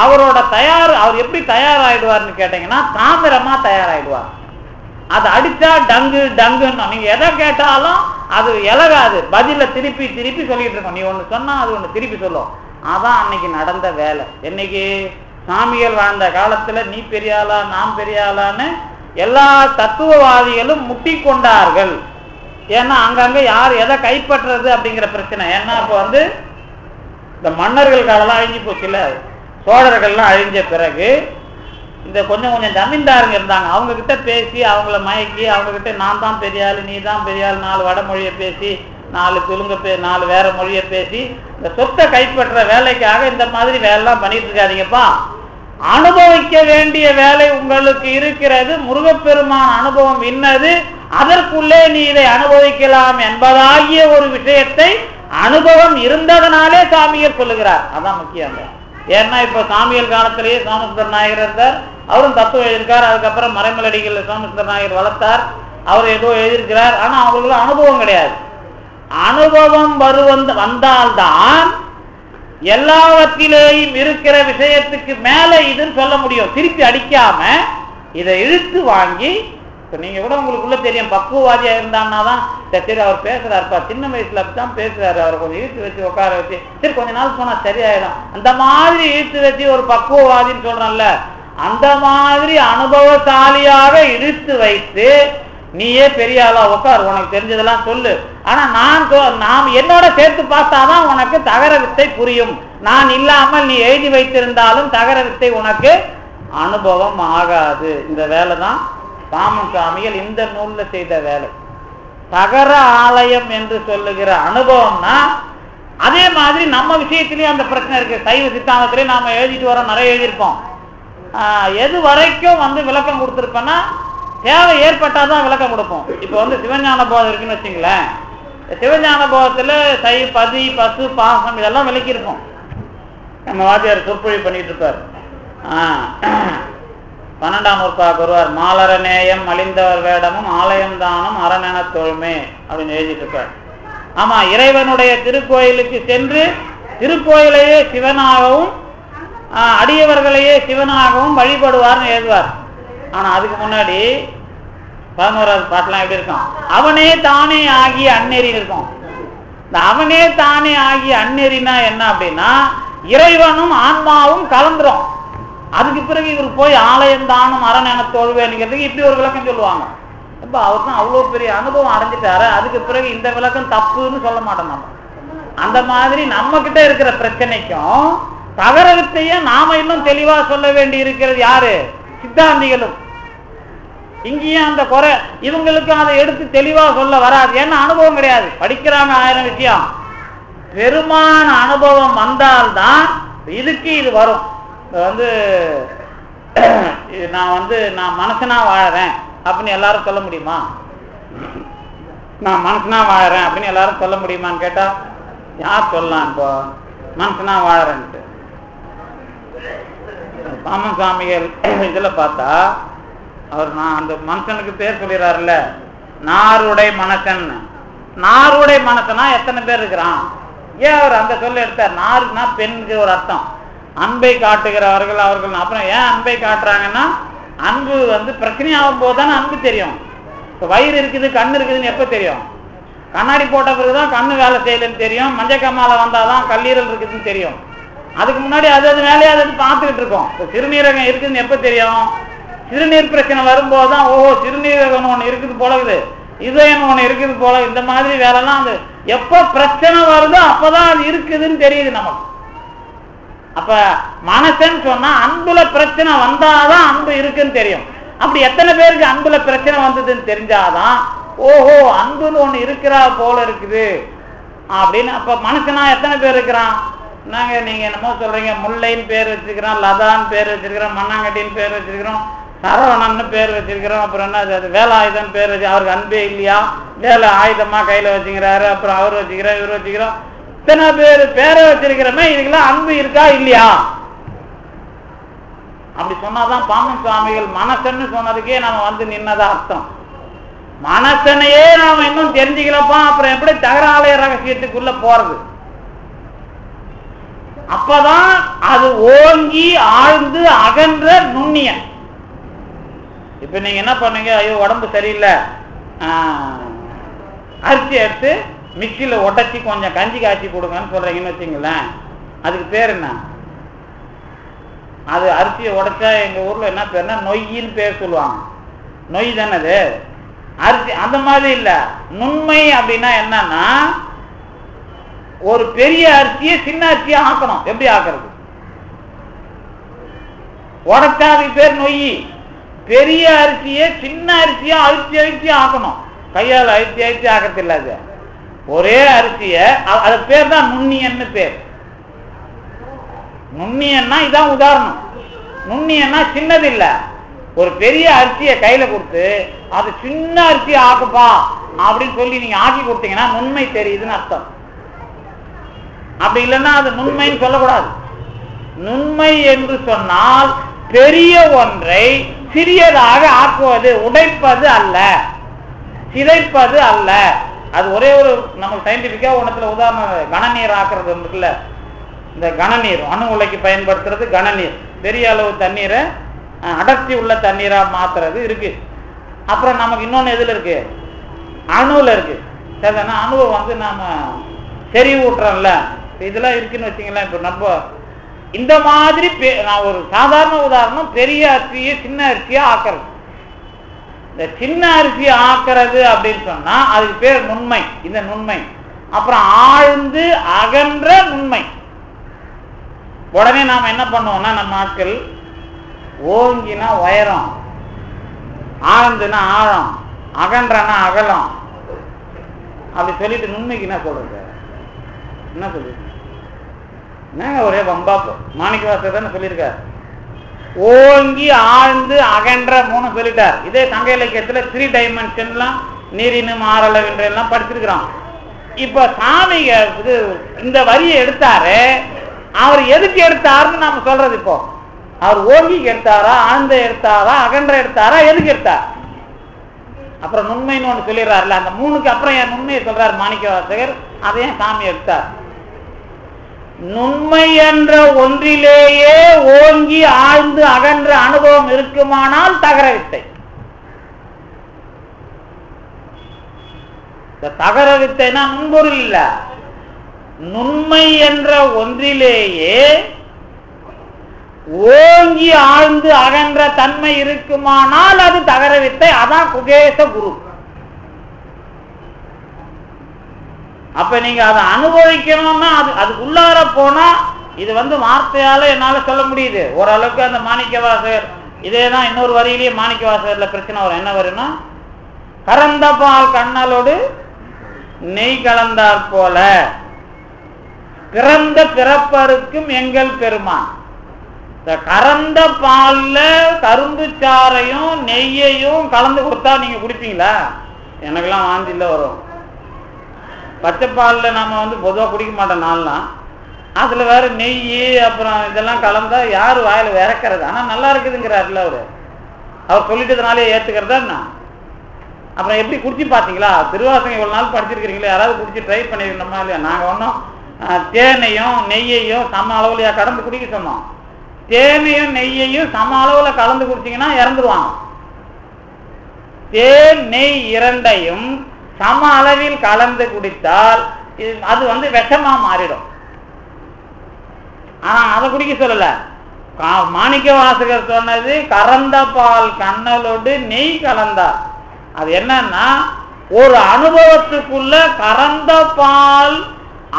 அவர் எப்படி தயாராயிடுவார்னு கேட்டீங்கன்னா தாமிரமா தயாராயிடுவார். அது அடிச்சா டங்கு டங்குன்னு நீங்க எதை கேட்டாலும் அது இலகாது. பதில திருப்பி திருப்பி சொல்லிட்டு இருக்கோம். நீ ஒண்ணு சொன்னா அது ஒண்ணு திருப்பி சொல்லும். அதான் அன்னைக்கு நடந்த வேலை. என்னைக்கு சாமிகள் வாழ்ந்த காலத்துல நீ பெரியாளா நான் பெரியாளான்னு எல்லா தத்துவவாதிகளும் முட்டி கொண்டார்கள். ஏன்னா அங்கங்க யார் எதை கைப்பற்றுறது அப்படிங்கிற பிரச்சனை. ஏன்னா இப்ப இந்த மன்னர்கள் காலெல்லாம் அழிஞ்சு போச்சு இல்ல, சோழர்கள்லாம் அழிஞ்ச பிறகு இந்த கொஞ்சம் கொஞ்சம் ஜமீன்தாருங்க இருந்தாங்க. அவங்க கிட்ட பேசி அவங்கள மயக்கி அவங்க கிட்ட நான் தான் பெரியாள் நீ தான் பெரியாள் 4 வடமொழியை பேசி 4 தெலுங்கு 4 வேற மொழியை பேசி இந்த சொத்தை கைப்பற்ற வேலைக்காக இந்த மாதிரி வேலைலாம் பண்ணிட்டு இருக்காதீங்கப்பா. அனுபவிக்க வேண்டிய வேலை உங்களுக்கு இருக்கிறது. முருகப்பெருமான் அனுபவம் இன்னது, அதற்குள்ளே நீ இதை அனுபவிக்கலாம் என்பதாகிய ஒரு விஷயத்தை அனுபவம் இருந்ததனாலே சாமியர் சொல்லுகிறார். அதான் முக்கியம். ஏன்னா இப்ப சாமியல் காலத்திலேயே சோமசுந்தர நாயகர் இருந்தார். அவரும் தத்துவம் எழுதியிருக்கார். அதுக்கப்புறம் மறைமலடிகள் சோமசுந்தர நாயகர் வளர்த்தார். அவர் ஏதோ எழுதியிருக்கிறார். ஆனா அவங்களுக்கு அனுபவம் கிடையாது. அனுபவம் வந்தால்தான் எல்லாவற்றிலேயும் இருக்கிற விஷயத்துக்கு மேல இதுன்னு சொல்ல முடியும். திருப்பி அடிக்காம இதை இழுத்து வாங்கி, இப்போ நீங்கள் கூட உங்களுக்குள்ள தெரியும், பக்குவவாதியாக இருந்தான்னா தான் சரி அவர் பேசுகிறாருப்பா, சின்ன வயசுல தான் பேசுகிறாரு, அவரை கொஞ்சம் இழுத்து வச்சு உட்கார வச்சு சரி கொஞ்ச நாள் போனால் சரியாயிடும், அந்த மாதிரி இழுத்து வச்சு ஒரு பக்குவவாதின்னு சொல்கிறோம்ல, அந்த மாதிரி அனுபவசாலியாக இழுத்து வைத்து நீயே பெரிய ஆளா உட்கார், உனக்கு தெரிஞ்சதெல்லாம் சொல்லு, ஆனா நாம் என்னோட சேர்த்து பார்த்தாதான் உனக்கு தகர வித்தை புரியும், நான் இல்லாமல் நீ எழுதி வைத்திருந்தாலும் தகர வித்தை உனக்கு அனுபவம் ஆகாது. இந்த வேலை தான் பாமன் சுவாமிகள் இந்த நூல்ல செய்த வேலை. தகர ஆலயம் என்று சொல்லுகிற அனுபவம்னா அதே மாதிரி நம்ம விஷயத்திலயும் அந்த பிரச்சனை இருக்கு. சைவ சித்தாந்தத்திலேயே நாம எழுதிட்டு வரோம், நிறைய எழுதியிருப்போம். எது வரைக்கும் விளக்கம் கொடுத்துருப்பேன்னா தேவை ஏற்பட்டாதான் விளக்கம் கொடுப்போம். இப்போ சிவஞான போதம் இருக்குன்னு வச்சுங்களேன், சிவஞான போதத்துல பதி பசு பாசம் இதெல்லாம் விளக்கியிருப்போம். நம்ம வாத்தியார் சொற்பொழிவு பண்ணிட்டு இருப்பார். 12ஆம் நூற்பாக்கு வருவார், மாலர நேயம் மலிந்தவர் வேடமும் ஆலயம் தானும் அரணென தோழ்மே அப்படின்னு எழுதிட்டு இருப்பார். ஆமா, இறைவனுடைய திருக்கோயிலுக்கு சென்று திருக்கோயிலையே சிவனாகவும் அடியவர்களையே சிவனாகவும் வழிபடுவார்னு எழுதுவார். ஆனா அதுக்கு முன்னாடி 11வது பாட்டெல்லாம் எப்படி இருக்கும், அவனே தானே ஆகிய அந்நெறி இருக்கும். இந்த அவனே தானே ஆகிய அந்நெறினா என்ன அப்படின்னா இறைவனும் ஆன்மாவும் கலந்துரும். அதுக்கு பிறகு இவர் போய் ஆலயம் தானும் அரணென தோழ்வேனுங்கிறதுக்கு இப்படி ஒரு விளக்கம் சொல்லுவாங்க. இப்போ அவர் தான் அவ்வளோ பெரிய அனுபவம் அடைஞ்சிட்டாரு, அதுக்கு பிறகு இந்த விளக்கம் தப்புன்னு சொல்ல மாட்டோம் நம்ம. அந்த மாதிரி நம்ம கிட்ட இருக்கிற பிரச்சனைக்கும் தகர வித்தைய நாம இன்னும் தெளிவா சொல்ல வேண்டி இருக்கிறது யாரு? சித்தாந்திகளும். இங்கேயும் அந்த குறை இவங்களுக்கு அதை எடுத்து தெளிவா சொல்ல வராது, ஏன்னா அனுபவம் கிடையாது, படிக்கிறாங்க 1000 விஷயம். பெருமான அனுபவம் வந்தால்தான் இதுக்கு இது வரும். நான் மனுஷனா வாழறேன் அப்படின்னு எல்லாரும் சொல்ல முடியுமா? நான் மனுஷனா வாழறேன் அப்படின்னு எல்லாரும் சொல்ல முடியுமான்னு கேட்டா யார் சொல்லலாம்? இப்போ மனுஷனா வாழறேன்ட்டு பாமன் சுவாமிகள் இதுல பார்த்தா அவர் அந்த மனுஷனுக்கு பேர் சொல்லிடுறாருல்ல, நாருடை மனசன். நாருடை மனசனா எத்தனை பேர் இருக்கிறான்? ஏன் அவர் அந்த சொல்ல எடுத்தார்? நாருன்னா பெண்ணுக்கு ஒரு அர்த்தம், அன்பை காட்டுகிறவர்கள் அவர்கள். அப்புறம் ஏன் அன்பை காட்டுறாங்கன்னா அன்பு பிரச்சனையாகும் போது தானே அன்பு தெரியும். இப்போ வயிறு இருக்குது கண்ணு இருக்குதுன்னு எப்போ தெரியும்? கண்ணாடி போட்ட பிறகுதான் கண்ணு வேலை செய்யலன்னு தெரியும், மஞ்சள் கம்மால வந்தாதான் கல்லீரல் இருக்குதுன்னு தெரியும். அதுக்கு முன்னாடி அது வேலையை அது பார்த்துக்கிட்டு இருக்கோம். இப்போ சிறுநீரகம் இருக்குதுன்னு எப்போ தெரியும்? சிறுநீர் பிரச்சனை வரும்போது தான் ஓஹோ சிறுநீரகம் ஒன்று இருக்குது போலகுது, இதயம் ஒன்று இருக்குது போல, இந்த மாதிரி வேலைலாம் அது எப்போ பிரச்சனை வருதோ அப்போதான் அது இருக்குதுன்னு தெரியுது நமக்கு. அப்ப மனசன்னு சொன்னா அன்புல பிரச்சனை வந்தாதான் அன்பு இருக்குன்னு தெரியும். அப்படி எத்தனை பேருக்கு அன்புல பிரச்சனை வந்ததுன்னு தெரிஞ்சாதான் ஓஹோ அன்புன்னு ஒண்ணு இருக்கிறா போல இருக்குது அப்படின்னு. அப்ப மனுஷனா எத்தனை பேர் இருக்கிறான்? நீங்க என்னமோ சொல்றீங்க, முல்லைன்னு பேர் வச்சிருக்கிறோம், லதான்னு பேர் வச்சிருக்கிறோம், மண்ணாங்கட்டின்னு பேர் வச்சிருக்கிறோம், சரவணன்னு பேர் வச்சிருக்கிறோம், அப்புறம் என்ன வேலாயுதன் பேர் வச்சு அவருக்கு அன்பே இல்லையா? வேலை ஆயுதமா கையில வச்சுக்கிறாரு, அப்புறம் அவர் வச்சுக்கிறோம் இவர் வச்சுக்கிறோம், இத்தனை பேர் பேரை வச்சிருக்கிறோமே, இதுக்கெல்லாம் அன்பு இருக்கா இல்லையா? அப்படி சொன்னாதான் பாமன் சுவாமிகள் மனசன்னு சொன்னதுக்கே நாம நின்னதா அர்த்தம். மனசனையே நாம இன்னும் தெரிஞ்சுக்கலப்பா, அப்புறம் எப்படி தகராலய ரகசியத்துக்குள்ள போறது? அப்பதான் அது ஓங்கி ஆழ்ந்து அகன்ற நுண்ணியன். இப்ப நீங்க என்ன பண்ணுங்க, ஐயோ உடம்பு சரியில்லை, அரிசி எடுத்து மிக்சியில உடச்சி கொஞ்சம் கஞ்சி காய்ச்சி கொடுங்கன்னு சொல்றீங்கன்னு வச்சுங்களேன், அதுக்கு பேர் என்ன? அது அரிசியை உடைச்சா எங்க ஊர்ல என்ன பேருன்னா நொய்யின்னு பேர் சொல்லுவாங்க. நொய் தானே அது, அரிசி. அந்த மாதிரி இல்ல, நுண்மை அப்படின்னா என்னன்னா ஒரு பெரிய அரிசியை சின்ன அரிசியா ஆக்கணும். எப்படி ஆக்குறது? உடைச்சா அதுக்கு பேர் நொய். பெரிய அரிசியை சின்ன அரிசியா அழுத்தி அழுத்தி ஆக்கணும், கையால் அழுத்தி அழுத்தி ஆக்கிறது இல்ல. அது ஒரே அரிசிய, அது பேர் தான் நுண்ணியன்னு பேர். நுண்ணியன்னா இதான் உதாரணம். நுண்ணியன்னா சின்னது இல்ல, ஒரு பெரிய அரிசியை கையில கொடுத்து அது சின்ன அரிசியை ஆக்குப்பா அப்படின்னு சொல்லி நீங்க ஆக்கி கொடுத்தீங்கன்னா நுண்மை தெரியுதுன்னு அர்த்தம். அப்படி இல்லைன்னா அது நுண்மைன்னு சொல்லக்கூடாது. நுண்மை என்று சொன்னால் பெரிய ஒன்றை சிறியதாக ஆக்குவது, உடைப்பது அல்ல, சிதைப்பது அல்ல. அது ஒரே ஒரு நமக்கு சயின்டிபிக்கா ஒன்றத்துல உதாரணம், கனநீர் ஆக்குறது இருக்குல்ல, இந்த கனநீர் அணு உலைக்கு பயன்படுத்துறது கனநீர். பெரிய அளவு தண்ணீரை அடர்த்தி உள்ள தண்ணீரா மாத்துறது இருக்கு. அப்புறம் நமக்கு இன்னொன்று எதுல இருக்கு, அணுவில் இருக்கு. சரிதானா? அணுவை வந்து நாம செறி ஊட்டுறோம்ல, இதெல்லாம் இருக்குன்னு வச்சுங்களேன். இப்போ நம்ம இந்த மாதிரி நான் ஒரு சாதாரண உதாரணம், பெரிய அரிசியை சின்ன அரிசியா ஆக்குறது. இந்த சின்ன அரிசியை ஆக்குறது அப்படின்னு சொன்னா அதுக்கு பேர் நுண்மை. இந்த நுண்மை அப்புறம் ஆழ்ந்து அகன்ற நுண்மை. உடனே நாம என்ன பண்ணுவோம்னா, நம்ம ஆட்கள் ஓங்கினா உயரம், ஆழ்ந்துனா ஆழம், அகன்றனா அகலம் அப்படி சொல்லிட்டு நுண்மைக்கு என்ன சொல்றது, என்ன சொல்லிருக்கு? என்னங்க ஒரே வம்பா. மாணிக்கவாசகர் தானே சொல்லியிருக்கார், ஓங்கி ஆழ்ந்து அகன்ற 3 சொல்லிட்டார். இதே சங்க இலக்கியத்துல 3 டைமென்ஷன்லாம் நீரினு மாறளவின்றெல்லாம் படிச்சிருக்கிறான். இப்ப சாமி இது இந்த வரியை எடுத்தாரு, அவர் எதுக்கு எடுத்தாருன்னு நாம சொல்றது. இப்போ அவர் ஓங்கிக்கு எடுத்தாரா, ஆழ்ந்த எடுத்தாரா, அகன்ற எடுத்தாரா, எதுக்கு எடுத்தார்? அப்புறம் நுண்மைன்னு ஒண்ணு சொல்லிடுறாருல, அந்த 3க்கு அப்புறம் என் நுண்மையை சொல்றாரு மாணிக்கவாசகர். அதையும் சாமி எடுத்தார். நுண்மை என்ற ஒன்றிலேயே ஓங்கி ஆழ்ந்து அகன்ற அனுபவம் இருக்குமானால் தகர வித்தை. தகர வித்தைனா நுண்பொருள் இல்ல, நுண்மை என்ற ஒன்றிலேயே ஓங்கி ஆழ்ந்து அகன்ற தன்மை இருக்குமானால் அது தகர வித்தை. அதான் குகேச குரு. அப்ப நீங்க அதை அனுபவிக்கணும்னா அதுக்குள்ளார போனா இது வந்து வார்த்தையால என்னால சொல்ல முடியுது ஓரளவுக்கு. அந்த மாணிக்கவாசகர் இதேதான் இன்னொரு வரியிலேயே மாணிக்கவாசகர்ல பிரச்சனை வரும். என்ன வரும்னா, கறந்த பால் கண்ணலோடு நெய் கலந்தார் போல பிறந்த பிறப்பருக்கும் எங்கள் பெருமான். கறந்த பால்ல கரும்பு சாறையும் நெய்யையும் கலந்து கொடுத்தா நீங்க குடிப்பீங்களா? எனக்கெல்லாம் வாந்தில வரும். பச்சைப்பாலில் நம்ம வந்து பொதுவாக குடிக்க மாட்டோம் நான்லாம். அதில் வேறு நெய் அப்புறம் இதெல்லாம் கலந்தா யார் வாயில் விறக்கிறது? ஆனால் நல்லா இருக்குதுங்கிறாருல அவர் சொல்லிட்டதுனாலே ஏற்றுக்கிறதா என்ன? அப்புறம் எப்படி குடிச்சு பார்த்தீங்களா? திருவாசகம் இவ்வளோ நாள் படிச்சிருக்கிறீங்களா? யாராவது குடிச்சு ட்ரை பண்ணிருக்கணுமா இல்லையா? நாங்கள் ஒன்றும் தேனையும் நெய்யையும் சம அளவுலையா கடந்து குடிக்க சொன்னோம். தேனையும் நெய்யையும் சம அளவில் கலந்து குடிச்சிங்கன்னா இறந்துருவாங்க. தேன் நெய் இரண்டையும் சம அளவில் கலந்து குடித்தால் அது வந்து விஷமா மாறிடும். ஆனா அதை குடிக்க சொல்லல. மாணிக்கவாசகர் சொன்னது கறந்த பால் கண்ணலோடு நெய் கலந்தார். அது என்னன்னா, ஒரு அனுபவத்துக்குள்ள கறந்த பால்,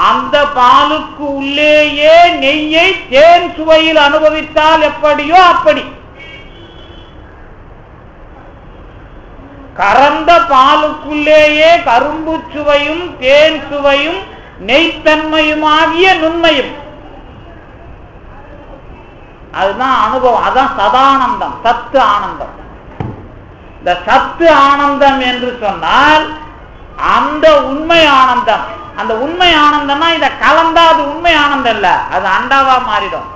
அந்த பாலுக்கு உள்ளேயே நெய்யை தேன் சுவையில் அனுபவித்தால் எப்படியோ அப்படி. கறந்த பாலுக்குள்ளேயே கரும்பு சுவையும் தேன் சுவையும் நெய்த்தன்மையுமாகிய நுண்மையும். அதுதான் அனுபவம். அதான் சதானந்தம், சத்து ஆனந்தம். இந்த சத்து ஆனந்தம் என்று சொன்னால் அந்த உண்மை ஆனந்தம். அந்த உண்மை ஆனந்தம்னா இதை கலந்தா அது உண்மை ஆனந்தம் இல்ல, அது அண்டாவா மாறிடும்.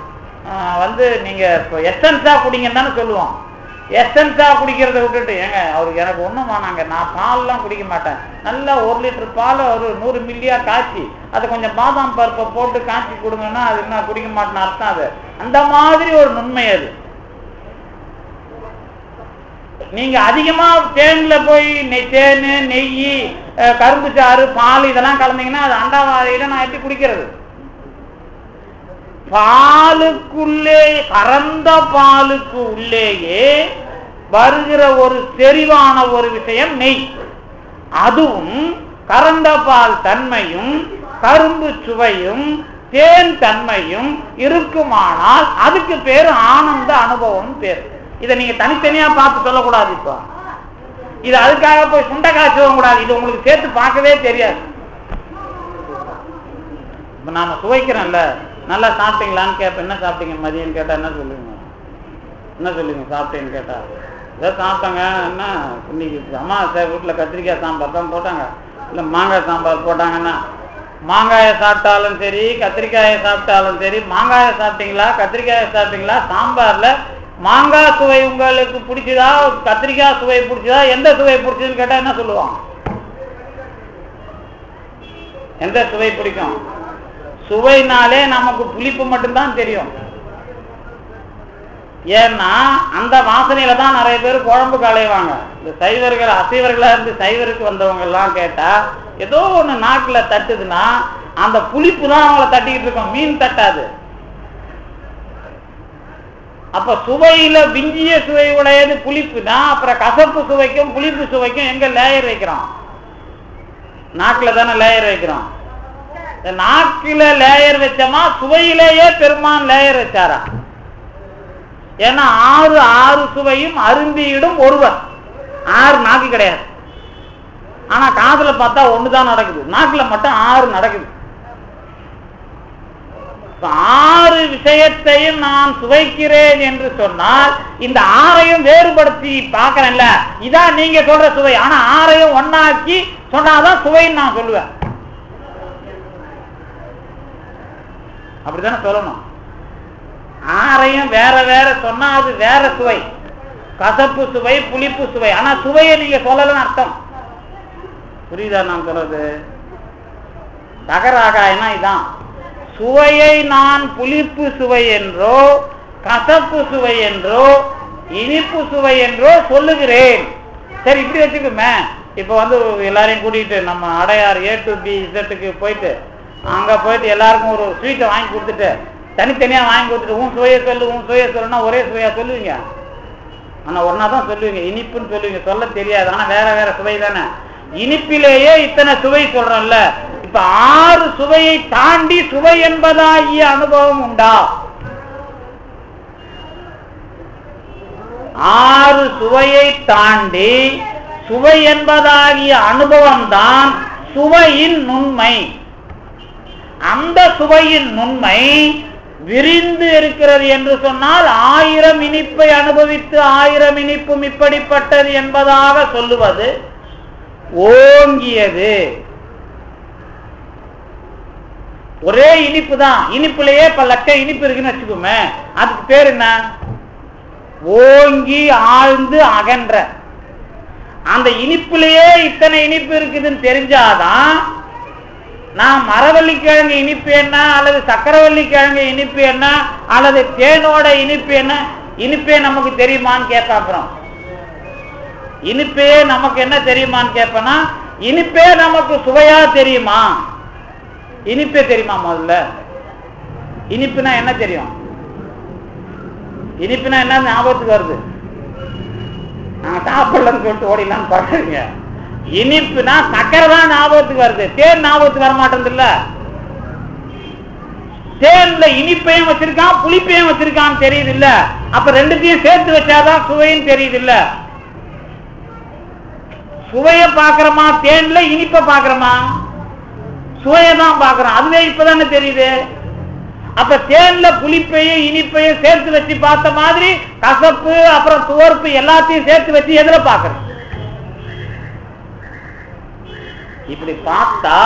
வந்து நீங்க எசன்ஸா குடிங்கன்னு தானே சொல்லுவோம். எசன்ஸா குடிக்கிறத விட்டுட்டு, ஏங்க அவருக்கு எனக்கு ஒண்ணும் வேணாங்க, நான் பால்லாம் குடிக்க மாட்டேன், நல்லா 1 லிட்டர் பால் ஒரு 100 மில்லியா காய்ச்சி அதை கொஞ்சம் பாதாம் பருப்பை போட்டு காய்ச்சி கொடுங்கன்னா அது என்ன குடிக்க மாட்டேன்னு அர்த்தம். அது அந்த மாதிரி ஒரு நுண்மை. அது நீங்க அதிகமா தேன்ல போய் தேன் நெய் கரும்பு சாறு பால் இதெல்லாம் கலந்தீங்கன்னா அது அண்டாவாதியில நான் எப்படி குடிக்கிறது? பாலுக்குள்ளே, கறந்த பாலுக்கு உள்ளேயே வருகிற ஒரு செறிவான ஒரு விஷயம் நெய். அதுவும் கறந்த பால் தன்மையும் கரும்பு சுவையும் தேன் தன்மையும் இருக்குமானால் அதுக்கு பேரு ஆனந்த அனுபவம் பேர். இதை நீங்க தனித்தனியா பார்த்து சொல்லக்கூடாது. இப்போ இது அதுக்காக போய் சுண்ட காய்ச்சவும் கூடாது. இது உங்களுக்கு சேர்த்து பார்க்கவே தெரியாது. இப்ப நாம சுவைக்கிறோம்ல, நல்லா சாப்பிட்டீங்களான்னு கேட்பேன். என்ன சாப்பிட்டீங்க மதியம் கேட்டா என்ன சொல்லுவீங்க? என்ன சொல்லுவீங்க சாப்பிட்டேன்னு கேட்டா? ஏதோ சாப்பிட்டாங்க. என்ன இன்னைக்கு அம்மா வீட்டில் கத்திரிக்காய் சாம்பார் தான் போட்டாங்க, இல்லை மாங்காய் சாம்பார் போட்டாங்கன்னா, மாங்காயை சாப்பிட்டாலும் சரி கத்திரிக்காயை சாப்பிட்டாலும் சரி, மாங்காயை சாப்பிட்டீங்களா கத்திரிக்காயை சாப்பிட்டீங்களா, சாம்பார்ல மாங்காய் சுவை உங்களுக்கு பிடிச்சதா கத்திரிக்காய் சுவை பிடிச்சதா, எந்த சுவை பிடிச்சதுன்னு கேட்டா என்ன சொல்லுவாங்க? எந்த சுவை பிடிக்கும்? சுவைனாலே நமக்கு புளிப்பு மட்டும்தான் தெரியும். ஏன்னா அந்த வாசனையில தான் நிறைய பேர் குழம்பு களைவாங்க. இந்த சைவர்கள் அசைவர்களா இருந்து சைவருக்கு வந்தவங்க எல்லாம் கேட்டா ஏதோ ஒண்ணு நாக்குல தட்டுதுன்னா அந்த புளிப்பு தான் அவங்கள தட்டிக்கிட்டு இருக்கோம், மீன் தட்டாது. அப்ப சுவையில விஞ்சிய சுவை உடையது புளிப்புனா அப்புறம் கசப்பு சுவைக்கும் புளிப்பு சுவைக்கும் எங்க லேயர் வைக்கிறோம்? நாக்குல தானே லேயர் வைக்கிறோம். நாக்கில லேயர் வச்சோமா சுவையிலேயே பெருமான் லேயர் வச்சாரா? ஏன்னா ஆறு சுவையும் அருந்தியிடும் ஒருவர். 6 நாக்கு கிடையாது. ஆனா காதுல பார்த்தா ஒண்ணுதான் நடக்குது, நாக்குல மட்டும் 6 நடக்குது. 6 விஷயத்தையும் நான் சுவைக்கிறேன் என்று சொன்னால் இந்த 6ஐயும் வேறுபடுத்தி பார்க்கறேன்ல, இதான் நீங்க சொல்ற சுவை. ஆனா 6ஐயும் ஒன்னாக்கி சொன்னாதான் சுவைன்னு நான் சொல்லுவேன். அப்படித்தானே சொல்லணும். 6ஐயும் வேற வேற சொன்னா அது வேற சுவை, கசப்பு சுவை புளிப்பு சுவை. ஆனா சுவையை நீங்க சொல்லலன்னு அர்த்தம். புரியுதா நான் சொல்றது? தகராகாயனா இதான். சுவையை நான் புளிப்பு சுவை என்றோ கசப்பு சுவை என்றோ இனிப்பு சுவை என்றோ சொல்லுகிறேன். சரி, இப்படி வச்சுக்குமே. இப்ப எல்லாரையும் கூட்டிட்டு நம்ம Adyar A to B Z போயிட்டு அங்க போயிட்டு எல்லாருக்கும் ஒரு ஸ்வீட்டை வாங்கி கொடுத்துட்டு தனித்தனியா வாங்கி கொடுத்துட்டு உன் சுவையை சொல்லு உன் சுவையை சொல்லுன்னா ஒரே சுவையா சொல்லுவீங்க? ஆனா ஒன்னா தான் சொல்லுவீங்க, இனிப்புன்னு சொல்லுவீங்க. சொல்ல தெரியாது, ஆனா வேற வேற சுவை தானே. இனிப்பிலேயே இத்தனை சுவை சொல்றோம்ல, இப்ப 6 சுவையை தாண்டி சுவை என்பதாகிய அனுபவம் உண்டா? 6 சுவையை தாண்டி சுவை என்பதாகிய அனுபவம் தான் சுவையின் நுண்மை. அந்த சுவையின் நுண்மை விரிந்து இருக்கிறது என்று சொன்னால் 1000 இனிப்பை அனுபவித்து 1000 இனிப்பும் இப்படிப்பட்டது என்பதாக சொல்லுவது ஓங்கியது. ஒரே இனிப்பு தான், இனிப்புலயே பல லட்சம் இனிப்பு இருக்குன்னு வச்சுக்கோமே, அதுக்கு பேர் என்ன? ஓங்கி ஆழ்ந்து அகன்ற. அந்த இனிப்புலயே இத்தனை இனிப்பு இருக்குதுன்னு தெரிஞ்சாதான் நான் மரவள்ளிக்கிழங்கு இனிப்பு என்ன அல்லது சக்கரவள்ளி கிழங்கு இனிப்பு என்ன அல்லது தேனோட இனிப்பு என்ன இனிப்பே நமக்கு தெரியுமான்னு கேட்ப. அப்புறம் இனிப்பே நமக்கு என்ன தெரியுமான்னு கேட்பனா, இனிப்பே நமக்கு சுவையா தெரியுமா? இனிப்பே தெரியுமா? முதல்ல இனிப்புனா என்ன தெரியும்? இனிப்புனா என்ன ஞாபகத்துக்கு வருது? நான் சாப்பிடலன்னு சொல்லிட்டு ஓடிலான்னு பாக்குறீங்க. இனிப்புனா சக்கரை தான் ஞாபகத்துக்கு வருது, தேன் ஞாபகத்துக்கு வர மாட்டேங்குது இல்ல. தேன்ல இனிப்பையும் வச்சிருக்கான் புளிப்பையும் வச்சிருக்கான்னு தெரியுது இல்ல. அப்ப ரெண்டுத்தையும் சேர்த்து வச்சாதான் சுவையும் தெரியுது இல்ல. சுவைய பாக்குறோமா தேன்ல, இனிப்ப பாக்குறோமா? சுவையதான் பாக்குறோம், அதுவே இப்பதானே தெரியுது. அப்ப தேன்ல புளிப்பையும் இனிப்பையும் சேர்த்து வச்சு பார்த்த மாதிரி கசப்பு அப்புறம் துவர்ப்பு எல்லாத்தையும் சேர்த்து வச்சு எதுல பாக்குறோம்? இப்படி பார்த்தா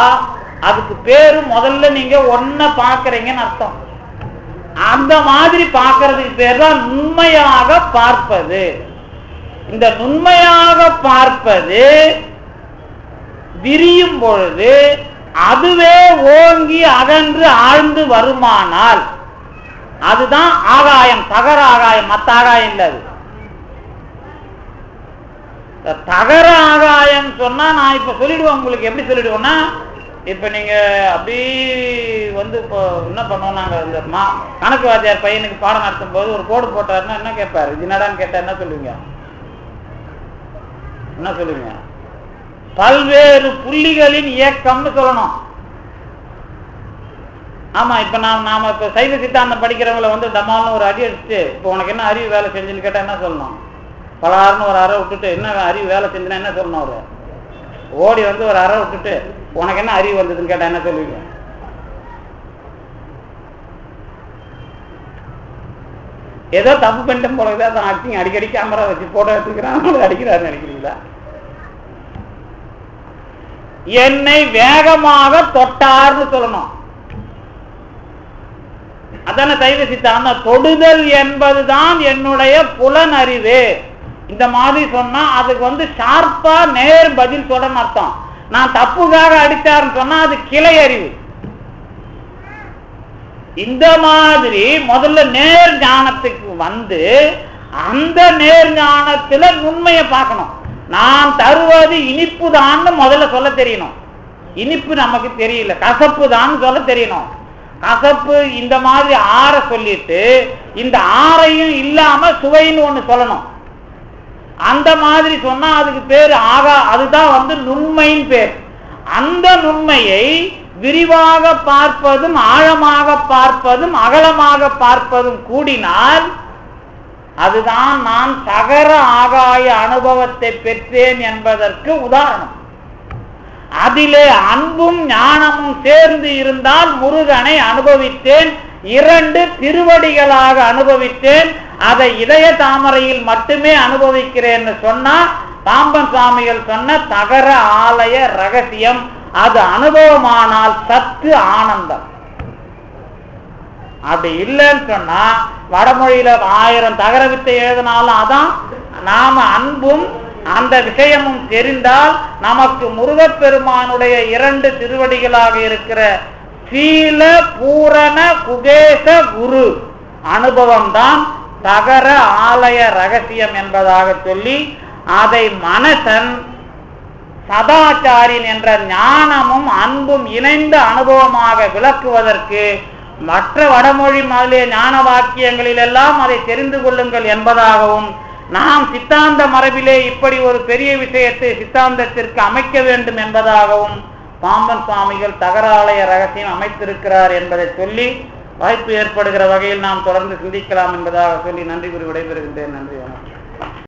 அதுக்கு பேரு முதல்ல நீங்க ஒன்ன பாக்குறீங்கன்னு அர்த்தம். அந்த மாதிரி பார்க்கறதுக்கு பேர் தான் நுண்மையாக பார்ப்பது. இந்த நுண்மையாக பார்ப்பது விரியும் பொழுது அதுவே ஓங்கி அகன்று ஆழ்ந்து வருமானால் அதுதான் ஆகாயம், தகர ஆகாயம். மத்த ஆகாயம் இல்லை. அது தகர ஆகாயம் சொன்னா நான் இப்ப சொல்லிடுவேன் உங்களுக்கு. எப்படி சொல்லிடுவோம்னா, இப்ப நீங்க அப்படி இப்போ என்ன பண்ணுவோம், நாங்க இந்த கணக்கு வாத்தியார் பையனுக்கு பாடம் நடத்தும் போது ஒரு கோடு போட்டாருன்னா என்ன கேட்பாரு? இது என்னடான்னு கேட்டா என்ன சொல்லுவீங்க? என்ன சொல்லுவீங்க? பல்வேறு புள்ளிகளின் இயக்கம்னு சொல்லணும். ஆமா, இப்ப நாம இப்ப சைவ சித்தாந்தம் படிக்கிறவங்களை டமால்னு ஒரு அடி அடிச்சுட்டு இப்ப உனக்கு என்ன அறிவு வேலை செஞ்சுன்னு கேட்டா என்ன சொல்லணும்? பலாருன்னு ஒரு அறை விட்டுட்டு என்ன அறிவு வேலை செஞ்சுன்னா என்ன சொல்லணும்? அவரு ஓடி ஒரு அறை விட்டுட்டு உனக்கு என்ன அறிவு வந்ததுன்னு கேட்டா என்ன சொல்லுவீங்க? ஏதோ தப்பு பண்ணிட்டு போலதான் ஆக்டிங் அடிக்கடி கேமரா வச்சு போட்டோ எடுத்துக்கிறான் அடிக்கிறாருன்னு நினைக்கிறீங்களா? என்னை வேகமாக தொட்டார்னு சொல்லணும். அதான சைவ சித்தாந்தம். தொடுதல் என்பதுதான் என்னுடைய புலன் அறிவு. இந்த மாதிரி சொன்னா அதுக்கு ஷார்ப்பா நேர் பதில் சொல்லணும் அர்த்தம். நான் தப்புக்காக அடித்தாருன்னு சொன்னா அது கிளை அறிவு. இந்த மாதிரி முதல்ல நேர் ஞானத்துக்கு வந்து அந்த நேர் ஞானத்துல உண்மையை பார்க்கணும். நான் தருவது இனிப்பு தான் முதல்ல சொல்ல தெரியணும். இனிப்பு நமக்கு தெரியல, கசப்பு தான் சொல்ல தெரியணும். கசப்பு இந்த மாதிரி ஆற சொல்லிட்டு இந்த ஆறையும் இல்லாம சுவைன்னு ஒண்ணு சொல்லணும். அந்த மாதிரி சொன்னா அதுக்கு பேரு ஆகா, அதுதான் நுண்மையின் பேர். அந்த நுண்மையை விரிவாக பார்ப்பதும் ஆழமாக பார்ப்பதும் அகலமாக பார்ப்பதும் கூடினால் அதுதான் நான் சகர ஆகாய அனுபவத்தை பெற்றேன் என்பதற்கு உதாரணம். அதிலே அன்பும் ஞானமும் சேர்ந்து இருந்தால் முருகனை அனுபவித்தேன், 2 திருவடிகளாக அனுபவித்தேன், அதை இதய தாமரையில் மட்டுமே அனுபவிக்கிறேன்னு சொன்னா பாம்பன் சுவாமிகள் சொன்ன தகர ஆலய ரகசியம். அது அனுபவமானால் சத்து ஆனந்தம். அப்படி இல்லைன்னு சொன்னா வடமொழியில 1000 தகர வித்தை எழுதினாலும் அதான். நாம அன்பும் அந்த விஷயமும் தெரிந்தால் நமக்கு முருகப்பெருமானுடைய 2 திருவடிகளாக இருக்கிற சீல பூரண குகேச குரு அனுபவம் தான் தகர ஆலய ரகசியம் என்பதாக சொல்லி அதை மனசன் சதாச்சாரியன் என்ற ஞானமும் அன்பும் இணைந்த அனுபவமாக விளக்குவதற்கு மற்ற வடமொழி முதலிய ஞான வாக்கியங்களில் எல்லாம் அதை தெரிந்து கொள்ளுங்கள் என்பதாகவும், நாம் சித்தாந்த மரபிலே இப்படி ஒரு பெரிய விஷயத்தை சித்தாந்தத்திற்கு அமைக்க வேண்டும் என்பதாகவும் பாம்பன் சுவாமிகள் தகராலய ரகசியம் அமைத்திருக்கிறார் என்பதை சொல்லி வாய்ப்பு ஏற்படுகிற வகையில் நாம் தொடர்ந்து சிந்திக்கலாம் என்பதாக சொல்லி நன்றி கூறி விடைபெறுகின்றேன். நன்றி.